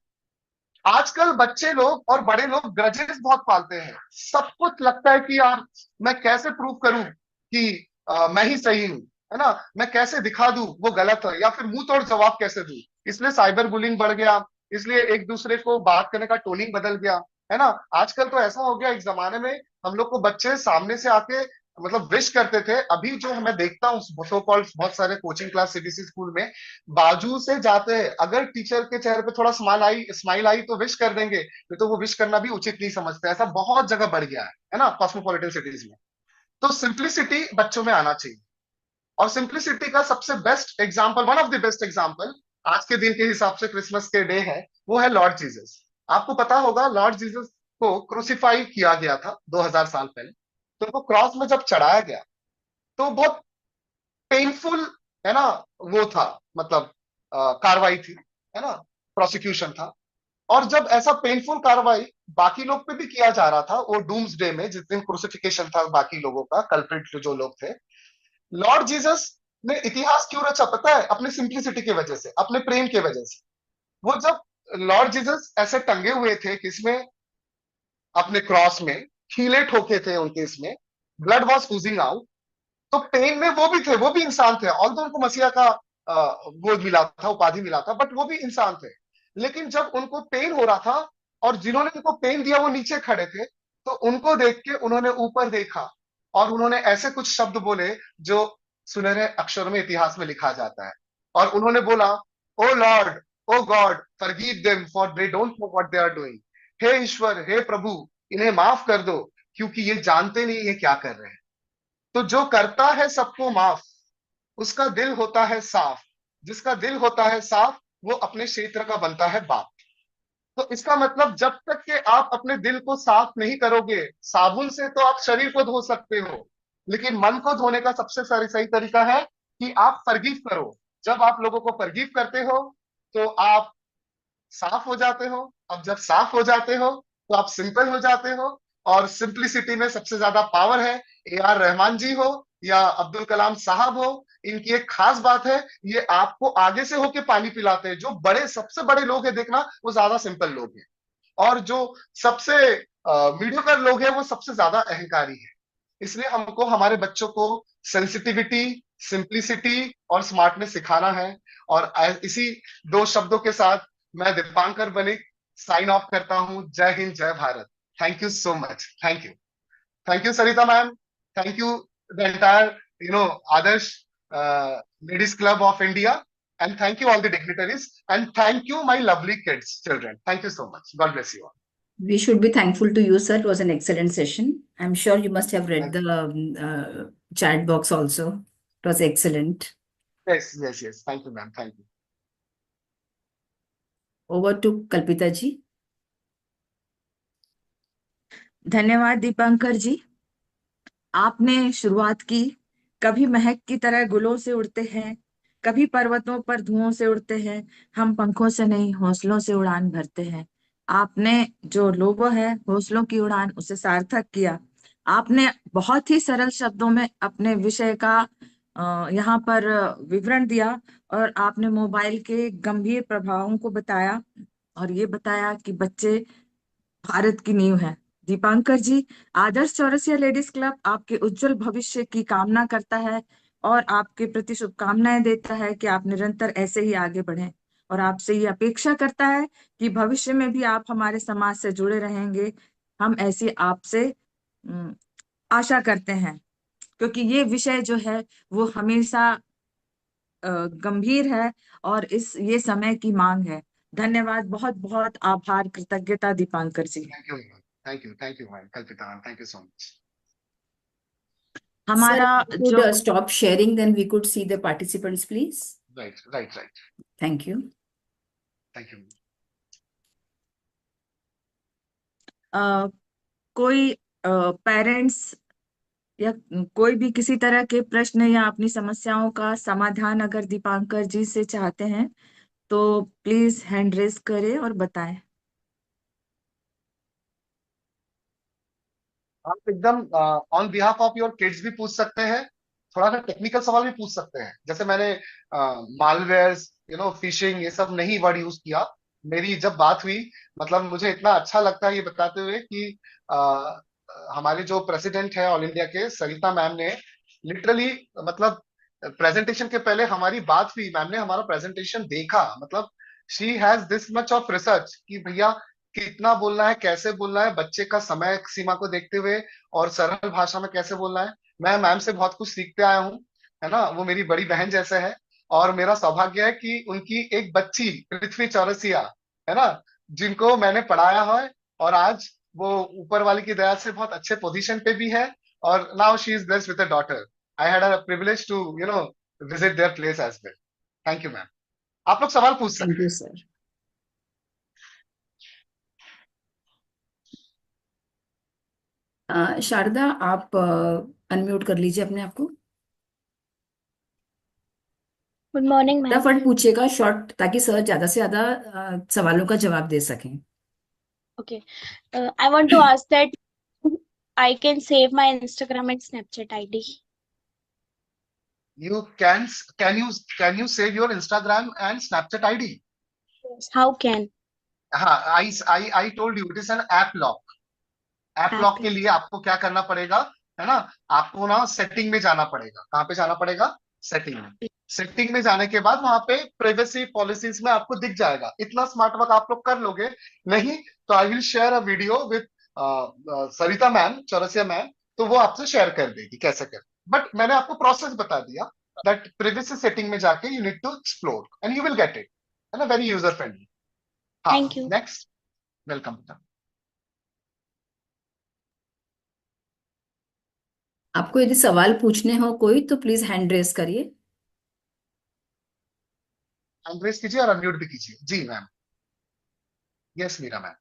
[SPEAKER 3] आजकल बच्चे लोग और बड़े लोग ग्रजेस बहुत पालते हैं। सब कुछ लगता है कि यार मैं कैसे प्रूव करूं कि मैं ही सही हूं, है ना, मैं कैसे दिखा दूं वो गलत है, या फिर मुंह तोड़ जवाब कैसे दूं। इसलिए साइबर बुलिंग बढ़ गया, इसलिए एक दूसरे को बात करने का टोनिंग बदल गया, है ना। आजकल तो ऐसा हो गया, एक जमाने में हम लोग को बच्चे सामने से आके मतलब विश करते थे। अभी जो मैं देखता हूँ सो कॉल्ड बहुत सारे कोचिंग क्लास सीबीएसई स्कूल में, बाजू से जाते हैं, अगर टीचर के चेहरे पे थोड़ा स्माइल आई तो विश कर देंगे, नहीं तो वो विश करना भी उचित नहीं समझते। ऐसा बहुत जगह बढ़ गया है ना, कॉस्मोपॉलिटन सिटीज में। तो सिंप्लिसिटी बच्चों में आना चाहिए, और सिंप्लिसिटी का सबसे best example, one of the best example, आज के दिन के हिसाब से क्रिसमस के डे है, वो है लॉर्ड जीसस। आपको पता होगा लॉर्ड जीसस को क्रूसिफाई किया गया था 2000 साल पहले। तो उनको क्रॉस में जब चढ़ाया गया, तो बहुत पेनफुल, है ना, वो था, मतलब कार्रवाई थी, है ना, प्रोसिक्यूशन था। और जब ऐसा पेनफुल कार्रवाई बाकी लोग पे भी किया जा रहा था, वो डूम्स डे में जिस दिन क्रूसिफिकेशन था बाकी लोगों का, कल्प्रिट जो लोग थे, लॉर्ड जीसस ने इतिहास क्यों रचा पता है? अपनी सिंप्लिसिटी की वजह से, अपने प्रेम की वजह से। वो जब लॉर्ड जीसस ऐसे टंगे हुए थे किसमें, अपने क्रॉस में, खीले ठोके थे उनके, इसमें ब्लड वॉज लूजिंग आउट, तो पेन में वो भी थे, वो भी इंसान थे। ऑल्दो उनको मसीहा का वो मिला था, उपाधि मिला था, बट वो भी इंसान थे। लेकिन जब उनको पेन हो रहा था, और जिन्होंने उनको पेन दिया वो नीचे खड़े थे, तो उनको देख के उन्होंने ऊपर देखा और उन्होंने ऐसे कुछ शब्द बोले जो सुनहरे अक्षरों में इतिहास में लिखा जाता है। और उन्होंने बोला, O Lord, O God, forgive them for they don't know what they are doing. हे ईश्वर, हे प्रभु, इन्हें माफ कर दो क्योंकि ये जानते नहीं ये क्या कर रहे हैं। तो जो करता है सबको माफ, उसका दिल होता है साफ। जिसका दिल होता है साफ, वो अपने क्षेत्र का बनता है बाप। तो इसका मतलब जब तक कि आप अपने दिल को साफ नहीं करोगे, साबुन से तो आप शरीर को धो सकते हो, लेकिन मन को धोने का सबसे सही तरीका है कि आप फॉरगिव करो। जब आप लोगों को फॉरगिव करते हो तो आप साफ हो जाते हो। अब जब साफ हो जाते हो तो आप सिंपल हो जाते हो। और सिंप्लिसिटी में सबसे ज्यादा पावर है। AR रहमान जी हो या अब्दुल कलाम साहब हो, इनकी एक खास बात है, ये आपको आगे से होके पानी पिलाते हैं। जो बड़े सबसे बड़े लोग हैं देखना, वो ज्यादा सिंपल लोग हैं, और जो सबसे मीडियोकर लोग हैं वो सबसे ज्यादा अहंकारी है। इसलिए हमको हमारे बच्चों को सेंसिटिविटी, सिंप्लिसिटी और स्मार्टनेस सिखाना है। और इसी दो शब्दों के साथ मैं दीपांकर बनिक साइन ऑफ करता हूं। जय हिंद, जय Bharat. Thank you so much. Thank you. Thank you Sarita ma'am. Thank you the entire Adarsh ladies club of India, and thank you all the dignitaries, and thank you my lovely kids, children. Thank you so much. God bless you all.
[SPEAKER 4] We should be thankful to you, sir. It was an excellent session. I'm sure you must have read the chat box also. It was excellent.
[SPEAKER 3] Yes. Thank you, ma'am. Thank you.
[SPEAKER 4] Over to Kalpita ji.
[SPEAKER 1] धन्यवाद दीपांकर जी। आपने शुरुआत की, कभी महक की तरह गुलों से उड़ते हैं, कभी पर्वतों पर धुओं से उड़ते हैं, हम पंखों से नहीं हौसलों से उड़ान भरते हैं। आपने जो लोगो है हौसलों की उड़ान, उसे सार्थक किया। आपने बहुत ही सरल शब्दों में अपने विषय का यहाँ पर विवरण दिया, और आपने मोबाइल के गंभीर प्रभावों को बताया, और ये बताया कि बच्चे भारत की नींव है। दीपांकर जी, आदर्श चौरसिया लेडीज क्लब आपके उज्जवल भविष्य की कामना करता है और आपके प्रति शुभकामनाएं देता है कि आप निरंतर ऐसे ही आगे बढ़ें, और आपसे ये अपेक्षा करता है कि भविष्य में भी आप हमारे समाज से जुड़े रहेंगे। हम ऐसी आपसे आशा करते हैं, क्योंकि ये विषय जो है वो हमेशा गंभीर है और ये समय की मांग है। धन्यवाद, बहुत बहुत आभार, कृतज्ञता दीपांकर जी।
[SPEAKER 3] Thank you, ma'am. Kalpita, ma'am. Thank you so much.
[SPEAKER 1] हमारा
[SPEAKER 4] Sir, we could stop sharing, then we could see the participants, please.
[SPEAKER 3] Right.
[SPEAKER 4] Thank you.
[SPEAKER 3] Thank you.
[SPEAKER 1] कोई पेरेंट्स या कोई भी किसी तरह के प्रश्न या अपनी समस्याओं का समाधान अगर दीपांकर जी से चाहते हैं तो प्लीज हैंड रेज करें और बताएं।
[SPEAKER 3] आप एकदम on behalf of your kids भी पूछ सकते हैं, थोड़ा सा टेक्निकल सवाल भी पूछ सकते हैं। जैसे मैंने मालवेयर्स, फिशिंग, ये सब नहीं वर्ड यूज किया। मेरी जब बात हुई, मतलब मुझे इतना अच्छा लगता है ये बताते हुए कि हमारे जो प्रेसिडेंट है ऑल इंडिया के, सरिता मैम ने लिटरली, मतलब प्रेजेंटेशन के पहले हमारी बात हुई, मैम ने हमारा प्रेजेंटेशन देखा, मतलब she has this much of research कि भैया कितना बोलना है, कैसे बोलना है, बच्चे का समय सीमा को देखते हुए, और सरल भाषा में कैसे बोलना है। मैं मैम से बहुत कुछ सीखते आया हूँ, है ना। वो मेरी बड़ी बहन जैसे है, और मेरा सौभाग्य है कि उनकी एक बच्ची पृथ्वी चौरसिया, है ना, जिनको मैंने पढ़ाया है, और आज वो ऊपर वाले की दया से बहुत अच्छे पोजीशन पे भी है, और now she is blessed with a daughter. I had a privilege to visit their place as well. Thank you ma'am. आप लोग सवाल पूछ सकते हैं।
[SPEAKER 4] Thank you, sir. शारदा, आप अनम्यूट कर लीजिए अपने आप को।
[SPEAKER 5] Good morning ma'am.
[SPEAKER 4] फटाफट पूछिएगा, शॉर्ट, ताकि सर ज्यादा से ज्यादा सवालों का जवाब दे सकें।
[SPEAKER 5] Okay. I want to ask that I can save my Instagram and Snapchat ID.
[SPEAKER 3] You can you save your Instagram and Snapchat ID?
[SPEAKER 5] Yes. How can?
[SPEAKER 3] हाँ, I told you it is an app lock. App lock के लिए आपको क्या करना पड़ेगा, है ना, आपको ना सेटिंग में जाना पड़ेगा। कहाँ पे जाना पड़ेगा? सेटिंग में। सेटिंग में जाने के बाद वहां पे प्राइवेसी पॉलिसीज में आपको दिख जाएगा। इतना स्मार्ट वर्क आप लोग कर लोगे नहीं तो I will share a video with Sarita ma'am, Chaurasia ma'am, तो वो आपसे शेयर कर देगी कैसे कर। बट मैंने आपको प्रोसेस बता दिया दैट प्रिवियस सेटिंग में जाके you need to explore and you will get it, है ना, वेरी यूजर फ्रेंडली। हाँ,
[SPEAKER 5] Thank you.
[SPEAKER 3] नेक्स्ट, वेलकम बेटा।
[SPEAKER 4] आपको यदि सवाल पूछने हो कोई तो प्लीज हैंड रेस करिए।
[SPEAKER 3] हैंड रेस कीजिए और अनम्यूट भी कीजिए। जी ma'am, yes Meera ma'am,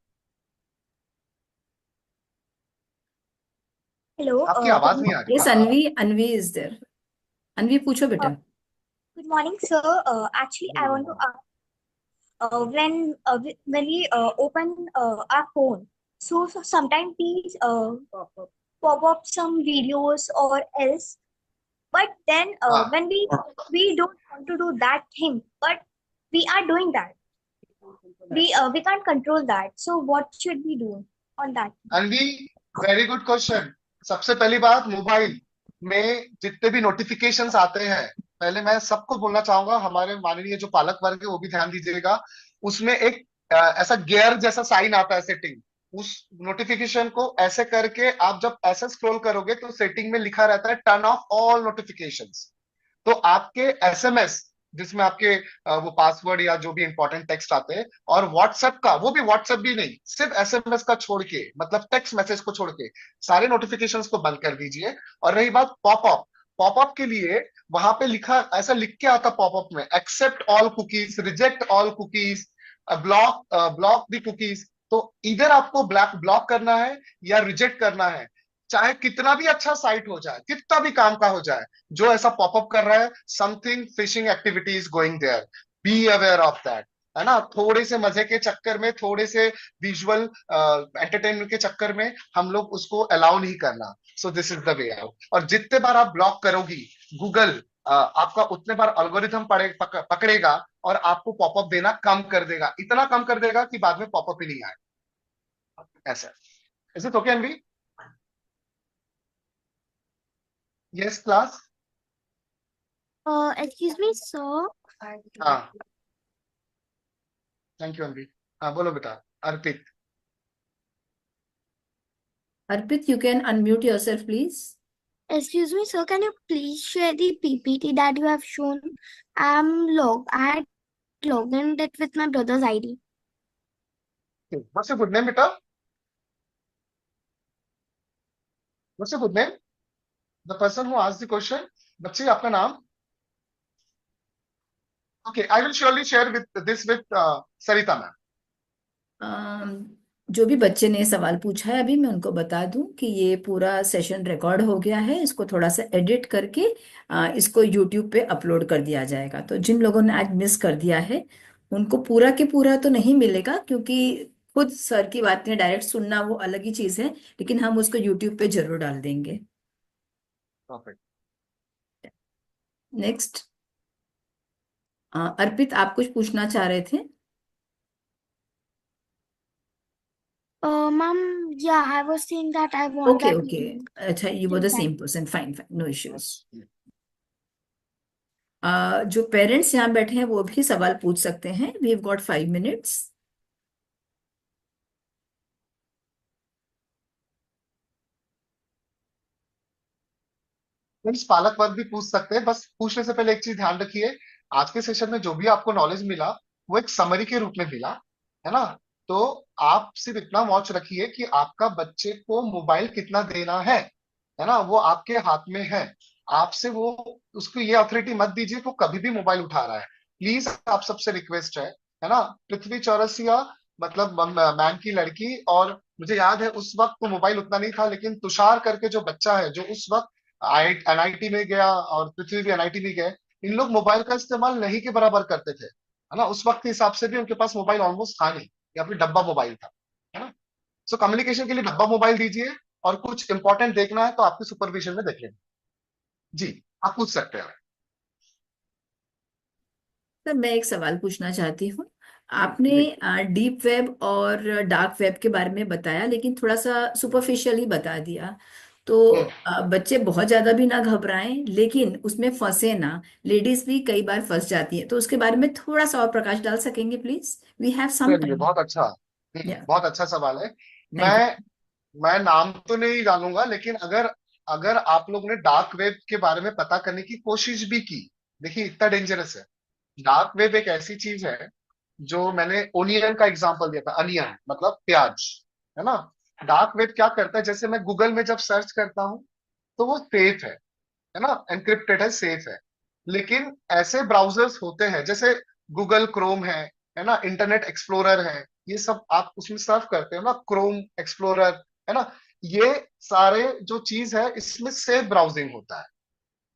[SPEAKER 5] Hello,
[SPEAKER 3] आपकी
[SPEAKER 5] good
[SPEAKER 3] आवाज नहीं आ रही।
[SPEAKER 4] Yes, Anvi, Anvi is there. Anvi पूछो
[SPEAKER 5] uh,
[SPEAKER 4] बेटा।
[SPEAKER 5] good morning, sir. Actually, I want to ask, when we open our phone, so sometimes we pop up some videos or else, but then
[SPEAKER 3] हाँ,
[SPEAKER 5] when we don't want to do that thing, but we are doing that. We can't control that. So what should we do on that?
[SPEAKER 3] Anvi, very good question. सबसे पहली बात, mobile में जितने भी notifications आते हैं, पहले मैं सबको बोलना चाहूंगा, हमारे माननीय जो पालक वर्ग है वो भी ध्यान दीजिएगा। उसमें एक ऐसा गियर जैसा साइन आता है सेटिंग, उस नोटिफिकेशन को ऐसे करके आप जब ऐसे स्क्रॉल करोगे तो सेटिंग में लिखा रहता है टर्न ऑफ ऑल नोटिफिकेशंस। तो आपके एसएमएस जिसमें आपके वो पासवर्ड या जो भी इंपॉर्टेंट टेक्स्ट आते हैं, और व्हाट्सएप का, वो भी व्हाट्सएप भी नहीं, सिर्फ एसएमएस का छोड़ के, मतलब टेक्स्ट मैसेज को छोड़ के सारे नोटिफिकेशंस को बंद कर दीजिए। और रही बात पॉपअप, पॉपअप के लिए वहां पे लिखा, ऐसा लिख के आता पॉपअप में, accept all cookies, reject all cookies, block the cookies. तो इधर आपको ब्लॉक करना है या रिजेक्ट करना है, चाहे कितना भी अच्छा साइट हो जाए, कितना भी काम का हो जाए, जो ऐसा पॉपअप कर रहा है, something phishing activity is going there, be aware of that, है ना। थोड़े से मजे के चक्कर में, थोड़े से विजुअल एंटरटेनमेंट के चक्कर में हम लोग उसको अलाउ नहीं करना। So this is the way out. और जितने बार आप ब्लॉक करोगी, गूगल आपका उतने बार अल्गोरिथम पकड़ेगा और आपको पॉपअप देना कम कर देगा, इतना कम कर देगा कि बाद में पॉपअप ही नहीं आए। ऐसा is it okay Anvi? Yes class.
[SPEAKER 5] Excuse me, sir.
[SPEAKER 3] हाँ, थैंक यू अनवी। हाँ बोलो बेटा। अर्पित।
[SPEAKER 4] अर्पित, you can unmute yourself please.
[SPEAKER 5] Excuse me, sir. Can you please share the PPT that you have shown? I had logged in it with my brother's ID.
[SPEAKER 3] What's your good name बेटा? What's your good name? The person who asked the question. बच्चे आपका नाम? Okay, I will surely share this with Sarita ma'am.
[SPEAKER 4] जो भी बच्चे ने सवाल पूछा है अभी मैं उनको बता दूं कि ये पूरा सेशन रिकॉर्ड हो गया है, इसको थोड़ा सा एडिट करके इसको यूट्यूब पे अपलोड कर दिया जाएगा। तो जिन लोगों ने आज मिस कर दिया है उनको पूरा के पूरा तो नहीं मिलेगा, क्योंकि खुद सर की बातें डायरेक्ट सुनना वो अलग ही चीज है, लेकिन हम उसको यूट्यूब पे जरूर डाल देंगे।
[SPEAKER 3] Perfect.
[SPEAKER 4] नेक्स्ट, अर्पित आप कुछ पूछना चाह रहे थे?
[SPEAKER 5] Ma'am, yeah, I was saying that I want
[SPEAKER 4] okay
[SPEAKER 5] that
[SPEAKER 4] okay, अच्छा, you were the
[SPEAKER 5] feedback.
[SPEAKER 4] Same person, fine fine, no issues. जो पेरेंट्स यहाँ बैठे हैं वो भी सवाल पूछ सकते हैं। We have got 5 minutes।
[SPEAKER 3] Friends, पालक वर्ग भी पूछ सकते हैं। बस पूछने से पहले एक चीज ध्यान रखिए, आज के सेशन में जो भी आपको नॉलेज मिला वो एक समरी के रूप में मिला, है ना। तो आप सिर्फ इतना वॉच रखिए कि आपका बच्चे को मोबाइल कितना देना है ना, वो आपके हाथ में है। आपसे वो, उसको ये अथॉरिटी मत दीजिए कि वो कभी भी मोबाइल उठा रहा है। प्लीज आप सबसे रिक्वेस्ट है ना। पृथ्वी चौरसिया, मतलब मैम की लड़की, और मुझे याद है उस वक्त तो मोबाइल उतना नहीं था, लेकिन तुषार करके जो बच्चा है, जो उस वक्त एनआईटी में गया और पृथ्वी भी एनआईटी में गए, इन लोग मोबाइल का इस्तेमाल नहीं के बराबर करते थे, है ना। उस वक्त के हिसाब से भी उनके पास मोबाइल ऑलमोस्ट था नहीं, या फिर डब्बा मोबाइल था, है ना। सो कम्युनिकेशन के लिए डब्बा मोबाइल दीजिए, और कुछ इंपॉर्टेंट देखना है तो आपके सुपरविजन में देख लेना। जी, आप पूछ सकते हैं।
[SPEAKER 4] सर मैं एक सवाल पूछना चाहती हूँ। आपने डीप वेब और डार्क वेब के बारे में बताया, लेकिन थोड़ा सा सुपरफिशियली बता दिया। तो बच्चे बहुत ज्यादा भी ना घबराएं, लेकिन उसमें फंसे ना। लेडीज भी कई बार फंस जाती है, तो उसके बारे में थोड़ा सा और प्रकाश डाल सकेंगे प्लीज? वी हैव सम
[SPEAKER 3] चलिए,
[SPEAKER 4] टाइम।
[SPEAKER 3] बहुत अच्छा,
[SPEAKER 4] या,
[SPEAKER 3] बहुत अच्छा सवाल है।
[SPEAKER 4] Thank you.
[SPEAKER 3] मैं मैं नाम तो नहीं जानूंगा, लेकिन अगर अगर आप लोग ने डार्क वेब के बारे में पता करने की कोशिश भी की, देखिए इतना डेंजरस है। डार्क वेब एक ऐसी चीज है, जो मैंने ओनियन का एग्जांपल दिया था, अनियन मतलब प्याज, है ना। डार्क वेब क्या करता है, जैसे मैं गूगल में जब सर्च करता हूँ तो वो सेफ है ना, एनक्रिप्टेड है, सेफ है। लेकिन ऐसे ब्राउजर्स होते हैं जैसे गूगल क्रोम है ना, इंटरनेट एक्सप्लोरर है, ये सब आप उसमें सर्फ करते हो ना, क्रोम एक्सप्लोरर, है ना। ये सारे जो चीज है इसमें सेफ ब्राउजिंग होता है,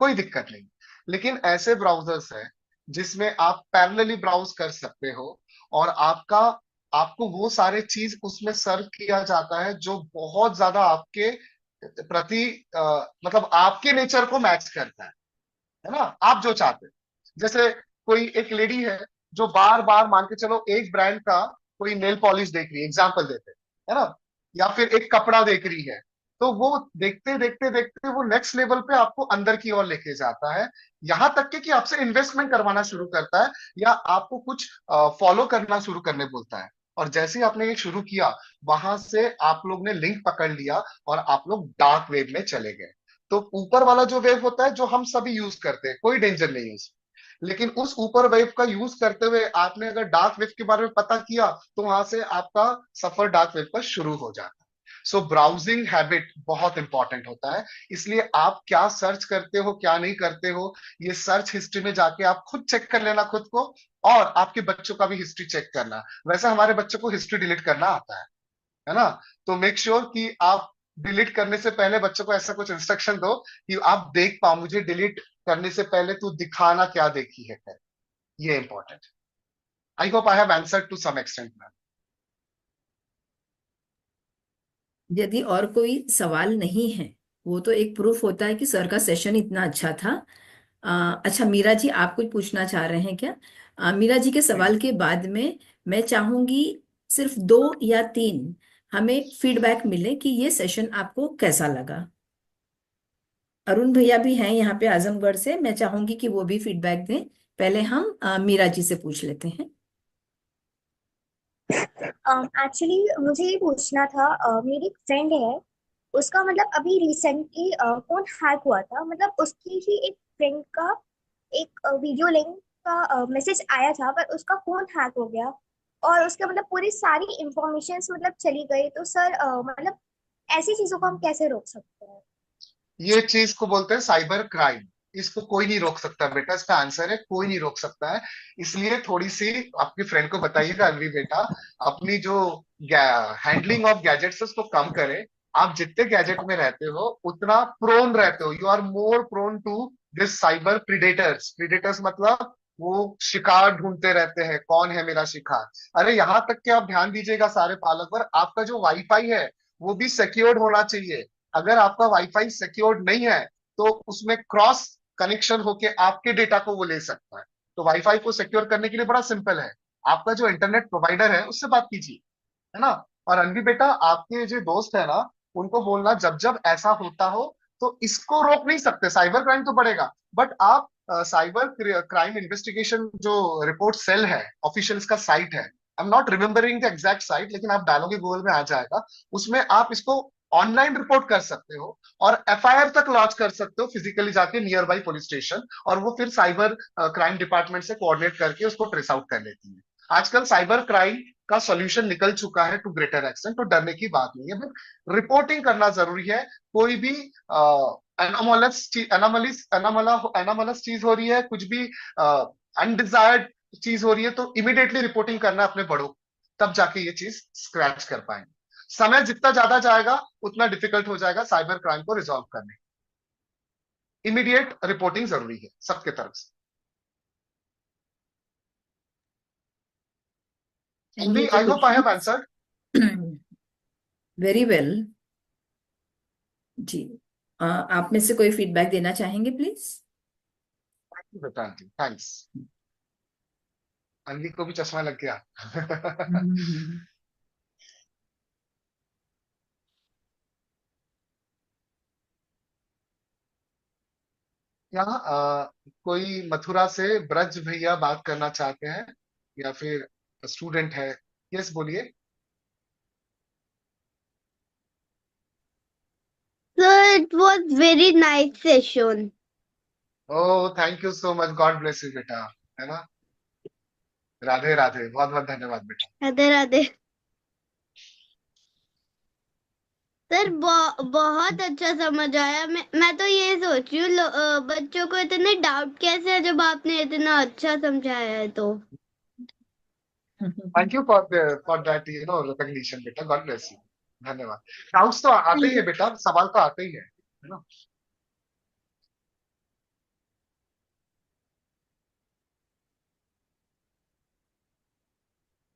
[SPEAKER 3] कोई दिक्कत नहीं। लेकिन ऐसे ब्राउजर्स हैं जिसमें आप पैरेलली ब्राउज कर सकते हो, और आपको वो सारे चीज उसमें सर्व किया जाता है जो बहुत ज्यादा आपके प्रति मतलब आपके नेचर को मैच करता है ना, आप जो चाहते हैं। जैसे कोई एक लेडी है जो बार बार, मान के चलो, एक ब्रांड का कोई नेल पॉलिश देख रही है, एग्जाम्पल देते हैं, है ना, या फिर एक कपड़ा देख रही है, तो वो देखते देखते देखते वो नेक्स्ट लेवल पे आपको अंदर की ओर लेके जाता है, यहां तक कि आपसे इन्वेस्टमेंट करवाना शुरू करता है, या आपको कुछ फॉलो करना शुरू करने बोलता है। और जैसे ही आपने ये शुरू किया, वहां से आप लोग ने लिंक पकड़ लिया और आप लोग डार्क वेब में चले गए। तो ऊपर वाला जो वेव होता है जो हम सभी यूज करते हैं, कोई डेंजर नहीं है उसमें। लेकिन उस ऊपर वेव का यूज करते हुए आपने अगर डार्क वेव के बारे में पता किया, तो वहां से आपका सफर डार्क वेब पर शुरू हो जाता है। सो ब्राउजिंग हैबिट बहुत इंपॉर्टेंट होता है। इसलिए आप क्या सर्च करते हो, क्या नहीं करते हो, ये सर्च हिस्ट्री में जाके आप खुद चेक कर लेना खुद को, और आपके बच्चों का भी हिस्ट्री चेक करना। वैसे हमारे बच्चों को हिस्ट्री डिलीट करना आता है ना। तो मेक श्योर कि आप डिलीट करने से पहले बच्चों को ऐसा कुछ इंस्ट्रक्शन दो कि आप देख पाओ, मुझे डिलीट करने से पहले तू दिखाना क्या देखी है कर। ये important. I hope I have answered to some extent ma'am.
[SPEAKER 4] यदि और कोई सवाल नहीं है, वो तो एक प्रूफ होता है कि सर का सेशन इतना अच्छा था। अच्छा, मीरा जी आप कुछ पूछना चाह रहे हैं क्या? मीरा जी के सवाल
[SPEAKER 3] प्लीज।
[SPEAKER 4] के बाद में मैं चाहूंगी सिर्फ 2 या 3 हमें फीडबैक मिले कि ये सेशन आपको कैसा लगा। अरुण भैया भी हैं यहाँ पे आजमगढ़ से, मैं चाहूंगी कि वो भी फीडबैक दें। पहले हम मीरा जी से पूछ लेते हैं।
[SPEAKER 5] एक्चुअली मुझे ये पूछना था, मेरी एक फ्रेंड है, उसका मतलब अभी रिसेंटली फोन हैक हुआ था। मतलब उसकी ही एक फ्रेंड का एक वीडियो लिंक का मैसेज आया था, पर उसका फोन हैक हो गया और उसके मतलब पूरी सारी इंफॉर्मेशन मतलब चली गई। तो सर मतलब ऐसी चीजों को हम कैसे रोक सकते हैं?
[SPEAKER 3] ये चीज को बोलते हैं साइबर क्राइम। इसको कोई नहीं रोक सकता बेटा, इसका आंसर है कोई नहीं रोक सकता है। इसलिए थोड़ी सी आपकी फ्रेंड को बताइएगा, अनवी बेटा, अपनी जो हैंडलिंग ऑफ गैजेट्स उसको कम करें। आप जितने गैजेट में रहते हो उतना प्रोन रहते हो, you are more prone to this cyber predators. Predators मतलब वो शिकार ढूंढते रहते हैं, कौन है मेरा शिकार। अरे यहाँ तक कि आप ध्यान दीजिएगा सारे पालक पर, आपका जो वाईफाई है वो भी सिक्योर्ड होना चाहिए। अगर आपका वाईफाई सिक्योर्ड नहीं है तो उसमें क्रॉस कनेक्शन होके आपके डेटा को वो ले सकता है। तो वाईफाई को सिक्योर करने के लिए बड़ा सिंपल है, आपका जो इंटरनेट प्रोवाइडर है उससे बात कीजिए, है ना। और अनवी बेटा, आपके जो दोस्त है ना, उनको बोलना जब जब ऐसा होता हो, तो इसको रोक नहीं सकते, साइबर क्राइम तो बढ़ेगा, बट आप साइबर क्राइम इन्वेस्टिगेशन जो रिपोर्ट सेल है, ऑफिशियल इसका साइट है, आई am not remembering the exact site, लेकिन आप डालोगे गूगल में आ जाएगा। उसमें आप इसको ऑनलाइन रिपोर्ट कर सकते हो और एफआईआर तक लॉन्च कर सकते हो फिजिकली जाके नियर बाई पुलिस स्टेशन, और वो फिर साइबर क्राइम डिपार्टमेंट से कोऑर्डिनेट करके उसको ट्रेस आउट कर लेती है। आजकल साइबर क्राइम का सॉल्यूशन निकल चुका है टू ग्रेटर एक्सटेंट, तो डरने की बात नहीं है, बट रिपोर्टिंग करना जरूरी है। कोई भी एनामलस चीज हो रही है, कुछ भी अनडिजायर्ड चीज हो रही है, तो इमीडिएटली रिपोर्टिंग करना अपने बड़ों, तब जाके ये चीज स्क्रैच कर पाएंगे। समय जितना ज्यादा जाएगा उतना डिफिकल्ट हो जाएगा साइबर क्राइम को रिजॉल्व करने। इमीडिएट रिपोर्टिंग जरूरी है सबके तरफ से।
[SPEAKER 4] Any
[SPEAKER 3] I
[SPEAKER 4] other
[SPEAKER 3] hope I have
[SPEAKER 4] questions?
[SPEAKER 3] Answered.
[SPEAKER 4] Very well जी। आप में से कोई फीडबैक देना चाहेंगे प्लीज?
[SPEAKER 3] बेटा आंटी थैंक्स। अनवी को भी चश्मा लग गया। यहाँ कोई मथुरा से ब्रज भैया बात करना चाहते हैं, या फिर स्टूडेंट है? यस बोलिए।
[SPEAKER 5] it was very nice session.
[SPEAKER 3] Oh thank you so much, God bless you बेटा, है ना। राधे राधे, बहुत बहुत धन्यवाद बेटा।
[SPEAKER 5] राधे राधे। सर बहुत अच्छा समझ आया। मैं तो ये सोच रही हूँ बच्चों को इतने डाउट कैसे है जब आपने इतना अच्छा समझाया है तो।
[SPEAKER 3] Thank you for that recognition बेटा, गॉड ब्लेस यू, धन्यवाद। डाउट्स तो आते ही है बेटा, सवाल तो आते ही है ना।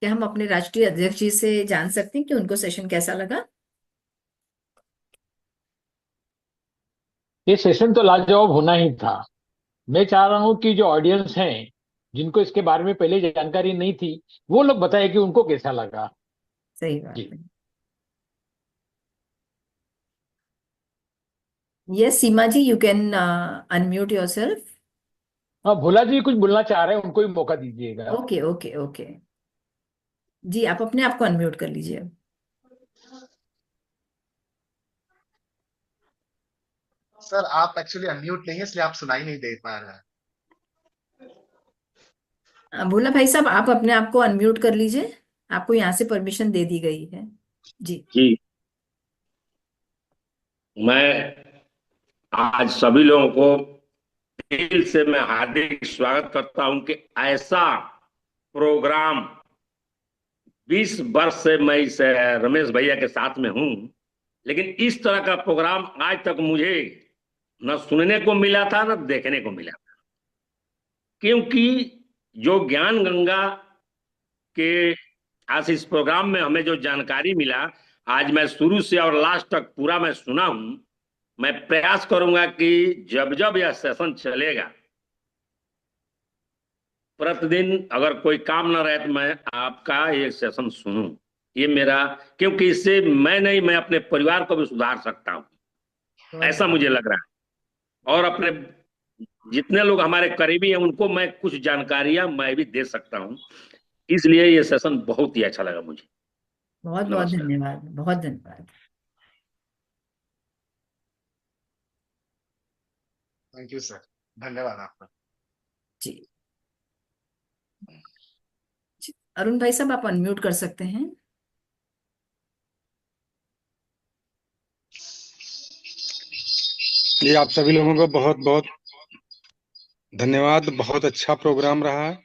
[SPEAKER 4] क्या हम अपने राष्ट्रीय अध्यक्ष जी से जान सकते हैं कि उनको सेशन कैसा लगा?
[SPEAKER 6] ये सेशन तो लाजवाब होना ही था। मैं चाह रहा हूं कि जो ऑडियंस हैं, जिनको इसके बारे में पहले जानकारी नहीं थी, वो लोग बताए कि उनको कैसा लगा।
[SPEAKER 4] सही बात
[SPEAKER 6] जी।
[SPEAKER 4] है। Yes Seema ji, you can unmute yourself.
[SPEAKER 6] हाँ, भोला जी कुछ बोलना चाह रहे हैं, उनको भी मौका दीजिएगा।
[SPEAKER 4] ओके ओके ओके, जी आप अपने आप को अनम्यूट कर लीजिए अब।
[SPEAKER 3] सर आप एक्चुअली अनम्यूट नहीं है, इसलिए आप सुनाई नहीं दे पा रहे हैं।
[SPEAKER 4] भोला भाई साहब, आप अपने आप को अनम्यूट कर लीजिए, आपको यहाँ से परमिशन दे दी गई है। जी
[SPEAKER 7] जी, मैं आज सभी लोगों को दिल से मैं हार्दिक स्वागत करता हूं कि ऐसा प्रोग्राम 20 वर्ष से मैं इस रमेश भैया के साथ में हूं, लेकिन इस तरह का प्रोग्राम आज तक मुझे न सुनने को मिला था न देखने को मिला था। क्योंकि जो ज्ञान गंगा के आज इस प्रोग्राम में हमें जो जानकारी मिला, आज मैं शुरू से और लास्ट तक पूरा मैं सुना हूं। मैं प्रयास करूंगा कि जब जब यह सेशन चलेगा, प्रतिदिन अगर कोई काम न रहे तो मैं आपका ये सेशन सुनूं। ये मेरा, क्योंकि इससे मैं नहीं, मैं अपने परिवार को भी सुधार सकता हूं, ऐसा मुझे लग रहा है। और अपने जितने लोग हमारे करीबी हैं उनको मैं कुछ जानकारियां मैं भी दे सकता हूं। इसलिए ये सेशन बहुत ही अच्छा लगा मुझे।
[SPEAKER 4] बहुत बहुत
[SPEAKER 7] नमस्कार।
[SPEAKER 4] धन्यवाद, बहुत धन्यवाद।
[SPEAKER 3] थैंक यू सर, धन्यवाद आपका।
[SPEAKER 4] जी जी, अरुण भाई साहब आप अनम्यूट कर सकते हैं।
[SPEAKER 8] जी, आप सभी लोगों को बहुत बहुत धन्यवाद। बहुत अच्छा प्रोग्राम रहा है।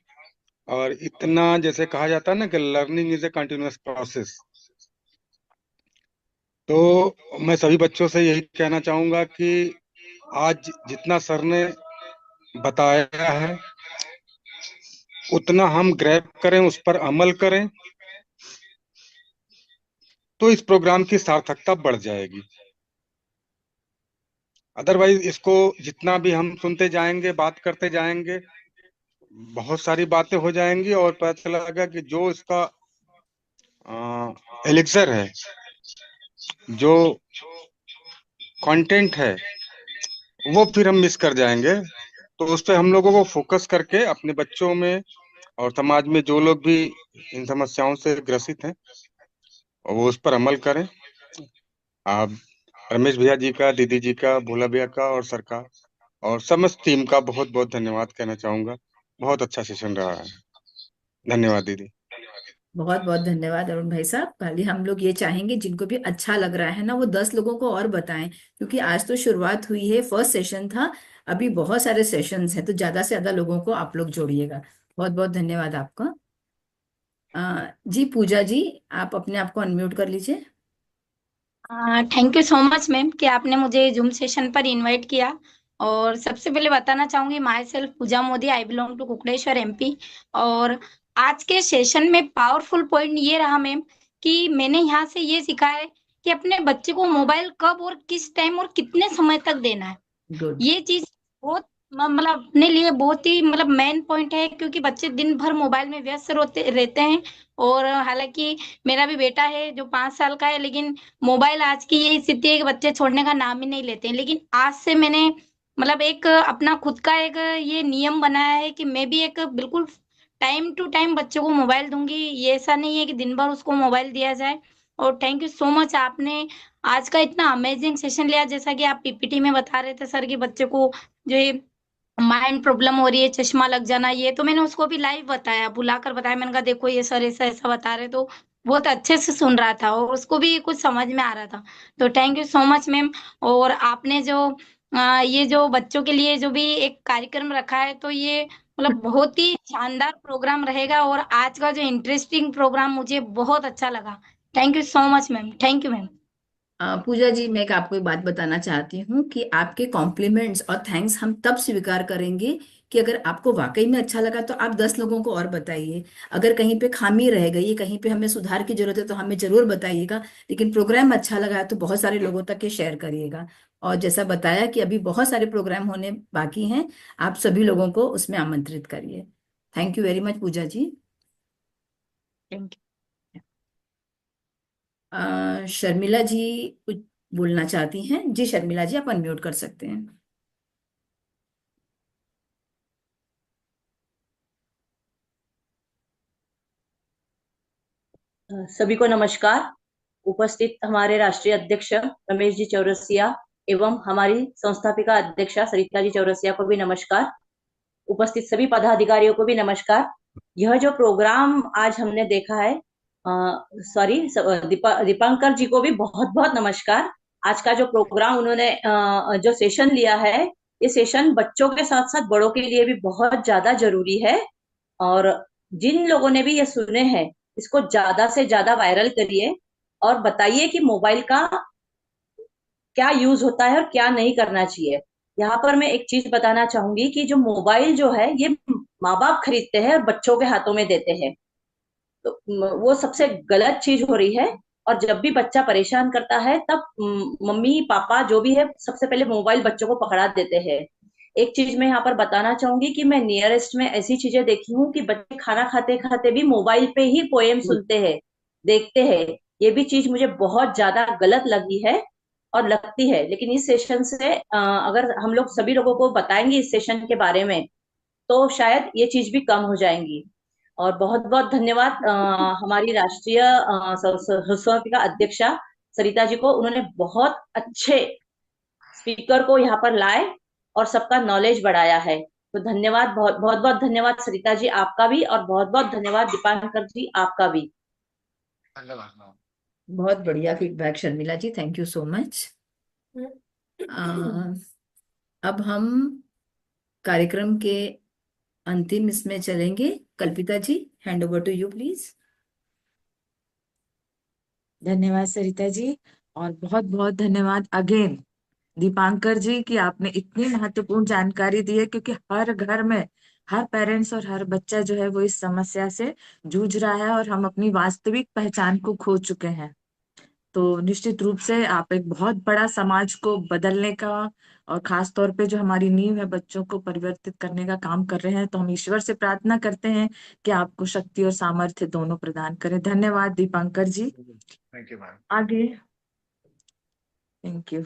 [SPEAKER 8] और इतना, जैसे कहा जाता है ना कि learning is a continuous process, तो मैं सभी बच्चों से यही कहना चाहूंगा कि आज जितना सर ने बताया है उतना हम ग्रैब करें, उस पर अमल करें, तो इस प्रोग्राम की सार्थकता बढ़ जाएगी। अदरवाइज इसको जितना भी हम सुनते जाएंगे, बात करते जाएंगे, बहुत सारी बातें हो जाएंगी और पता चलेगा कि जो इसका एलिक्सर है, जो कंटेंट है, वो फिर हम मिस कर जाएंगे। तो उस पर हम लोगों को फोकस करके अपने बच्चों में और समाज में जो लोग भी इन समस्याओं से ग्रसित हैं वो उस पर अमल करें। आप रमेश भैया जी का, दीदी जी का, भोला भैया का और सर का और समस्त टीम का बहुत बहुत धन्यवाद कहना चाहूंगा। बहुत अच्छा सेशन रहा है। धन्यवाद दीदी।
[SPEAKER 4] बहुत बहुत धन्यवाद अरुण भाई साहब। पहले हम लोग ये चाहेंगे जिनको भी अच्छा लग रहा है ना, वो 10 लोगों को और बताएं, क्योंकि आज तो शुरुआत हुई है, फर्स्ट सेशन था, अभी बहुत सारे सेशंस हैं, तो ज्यादा से ज्यादा लोगों को आप लोग जोड़िएगा। बहुत बहुत धन्यवाद आपका। जी पूजा जी, आप अपने आप को अनम्यूट कर लीजिए।
[SPEAKER 9] Thank you so much ma'am कि आपने मुझे जूम सेशन पर इनवाइट किया। और सबसे पहले बताना चाहूंगी, myself Pooja Modi, I belong to Kukdeshwar MP. और आज के सेशन में पावरफुल पॉइंट ये रहा मैम कि मैंने यहाँ से ये सीखा है कि अपने बच्चे को मोबाइल कब और किस टाइम और कितने समय तक देना है।
[SPEAKER 4] गुड।
[SPEAKER 9] ये चीज बहुत मतलब अपने लिए बहुत ही मतलब मेन पॉइंट है, क्योंकि बच्चे दिन भर मोबाइल में व्यस्त रहते हैं। और हालांकि मेरा भी बेटा है जो 5 साल का है, लेकिन मोबाइल आज की ये स्थिति है कि बच्चे छोड़ने का नाम ही नहीं लेते हैं। लेकिन आज से मैंने मतलब एक अपना खुद का एक ये नियम बनाया है कि मैं भी एक बिल्कुल टाइम टू टाइम बच्चों को मोबाइल दूंगी। ये ऐसा नहीं है कि दिन भर उसको मोबाइल दिया जाए। और थैंक यू सो मच, आपने आज का इतना अमेजिंग सेशन लिया, जैसा कि आप पीपीटी में बता रहे थे सर कि बच्चे को जो ये माइंड प्रॉब्लम हो रही है, चश्मा लग जाना, ये तो मैंने उसको भी लाइव बताया, बुलाकर बताया। मैंने कहा देखो ये सर ऐसा ऐसा बता रहे, तो बहुत अच्छे से सुन रहा था और उसको भी कुछ समझ में आ रहा था। तो thank you so much ma'am. और आपने जो ये जो बच्चों के लिए जो भी एक कार्यक्रम रखा है, तो ये मतलब बहुत ही शानदार प्रोग्राम रहेगा, और आज का जो इंटरेस्टिंग प्रोग्राम मुझे बहुत अच्छा लगा। Thank you so much ma'am, thank you ma'am.
[SPEAKER 4] Pooja ji, मैं आपको एक बात बताना चाहती हूँ कि आपके कॉम्प्लीमेंट्स और थैंक्स हम तब स्वीकार करेंगे कि अगर आपको वाकई में अच्छा लगा तो आप 10 लोगों को और बताइए। अगर कहीं पे खामी रह गई, कहीं पे हमें सुधार की जरूरत है, तो हमें जरूर बताइएगा। लेकिन प्रोग्राम अच्छा लगा है तो बहुत सारे लोगों तक के शेयर करिएगा। और जैसा बताया कि अभी बहुत सारे प्रोग्राम होने बाकी हैं, आप सभी लोगों को उसमें आमंत्रित करिए। Thank you very much Pooja ji.
[SPEAKER 9] Thank you.
[SPEAKER 4] Sharmila ji कुछ बोलना चाहती हैं? जी शर्मिला जी, आप अनम्यूट कर सकते हैं।
[SPEAKER 10] सभी को नमस्कार। उपस्थित हमारे राष्ट्रीय अध्यक्ष रमेश जी चौरसिया एवं हमारी संस्थापिका अध्यक्षा सरिता जी चौरसिया को भी नमस्कार। उपस्थित सभी पदाधिकारियों को भी नमस्कार। यह जो प्रोग्राम आज हमने देखा है, सॉरी, दीपांकर जी को भी बहुत बहुत नमस्कार। आज का जो प्रोग्राम उन्होंने जो सेशन लिया है, ये सेशन बच्चों के साथ साथ बड़ों के लिए भी बहुत ज्यादा जरूरी है। और जिन लोगों ने भी ये सुने हैं, इसको ज्यादा से ज्यादा वायरल करिए और बताइए कि मोबाइल का क्या यूज होता है और क्या नहीं करना चाहिए। यहाँ पर मैं एक चीज बताना चाहूंगी कि जो मोबाइल जो है, ये माँ बाप खरीदते हैं और बच्चों के हाथों में देते हैं, तो वो सबसे गलत चीज हो रही है। और जब भी बच्चा परेशान करता है, तब मम्मी पापा जो भी है, सबसे पहले मोबाइल बच्चों को पकड़ा देते हैं। एक चीज मैं यहाँ पर बताना चाहूंगी कि मैं नियरेस्ट में ऐसी चीजें देखी हूँ कि बच्चे खाना खाते खाते भी मोबाइल पे ही पोएम सुनते हैं, देखते हैं। ये भी चीज मुझे बहुत ज्यादा गलत लगी है और लगती है। लेकिन इस सेशन से अगर हम लोग सभी लोगों को बताएंगे इस सेशन के बारे में, तो शायद ये चीज भी कम हो जाएंगी। और बहुत बहुत धन्यवाद हमारी राष्ट्रीय संस्थापिका अध्यक्षा सरिता जी को। उन्होंने बहुत अच्छे स्पीकर को यहाँ पर लाए और सबका नॉलेज बढ़ाया है। तो धन्यवाद, बहुत बहुत बहुत धन्यवाद सरिता जी आपका भी, और बहुत बहुत धन्यवाद दीपांकर जी आपका भी।
[SPEAKER 3] धन्यवाद मैम।
[SPEAKER 4] बहुत बढ़िया feedback Sharmila ji, thank you so much. अब हम कार्यक्रम के अंतिम इसमें चलेंगे। Kalpita ji, hand over to you please.
[SPEAKER 1] धन्यवाद सरिता जी, और बहुत बहुत धन्यवाद अगेन दीपांकर जी कि आपने इतनी महत्वपूर्ण जानकारी दी है, क्योंकि हर घर में हर पेरेंट्स और हर बच्चा जो है वो इस समस्या से जूझ रहा है, और हम अपनी वास्तविक पहचान को खो चुके हैं। तो निश्चित रूप से आप एक बहुत बड़ा समाज को बदलने का, और खास तौर पे जो हमारी नींव है बच्चों को परिवर्तित करने का काम कर रहे हैं। तो हम ईश्वर से प्रार्थना करते हैं कि आपको शक्ति और सामर्थ्य दोनों प्रदान करें। धन्यवाद Deepankar ji.
[SPEAKER 3] Thank you ma'am.
[SPEAKER 1] आगे। Thank you.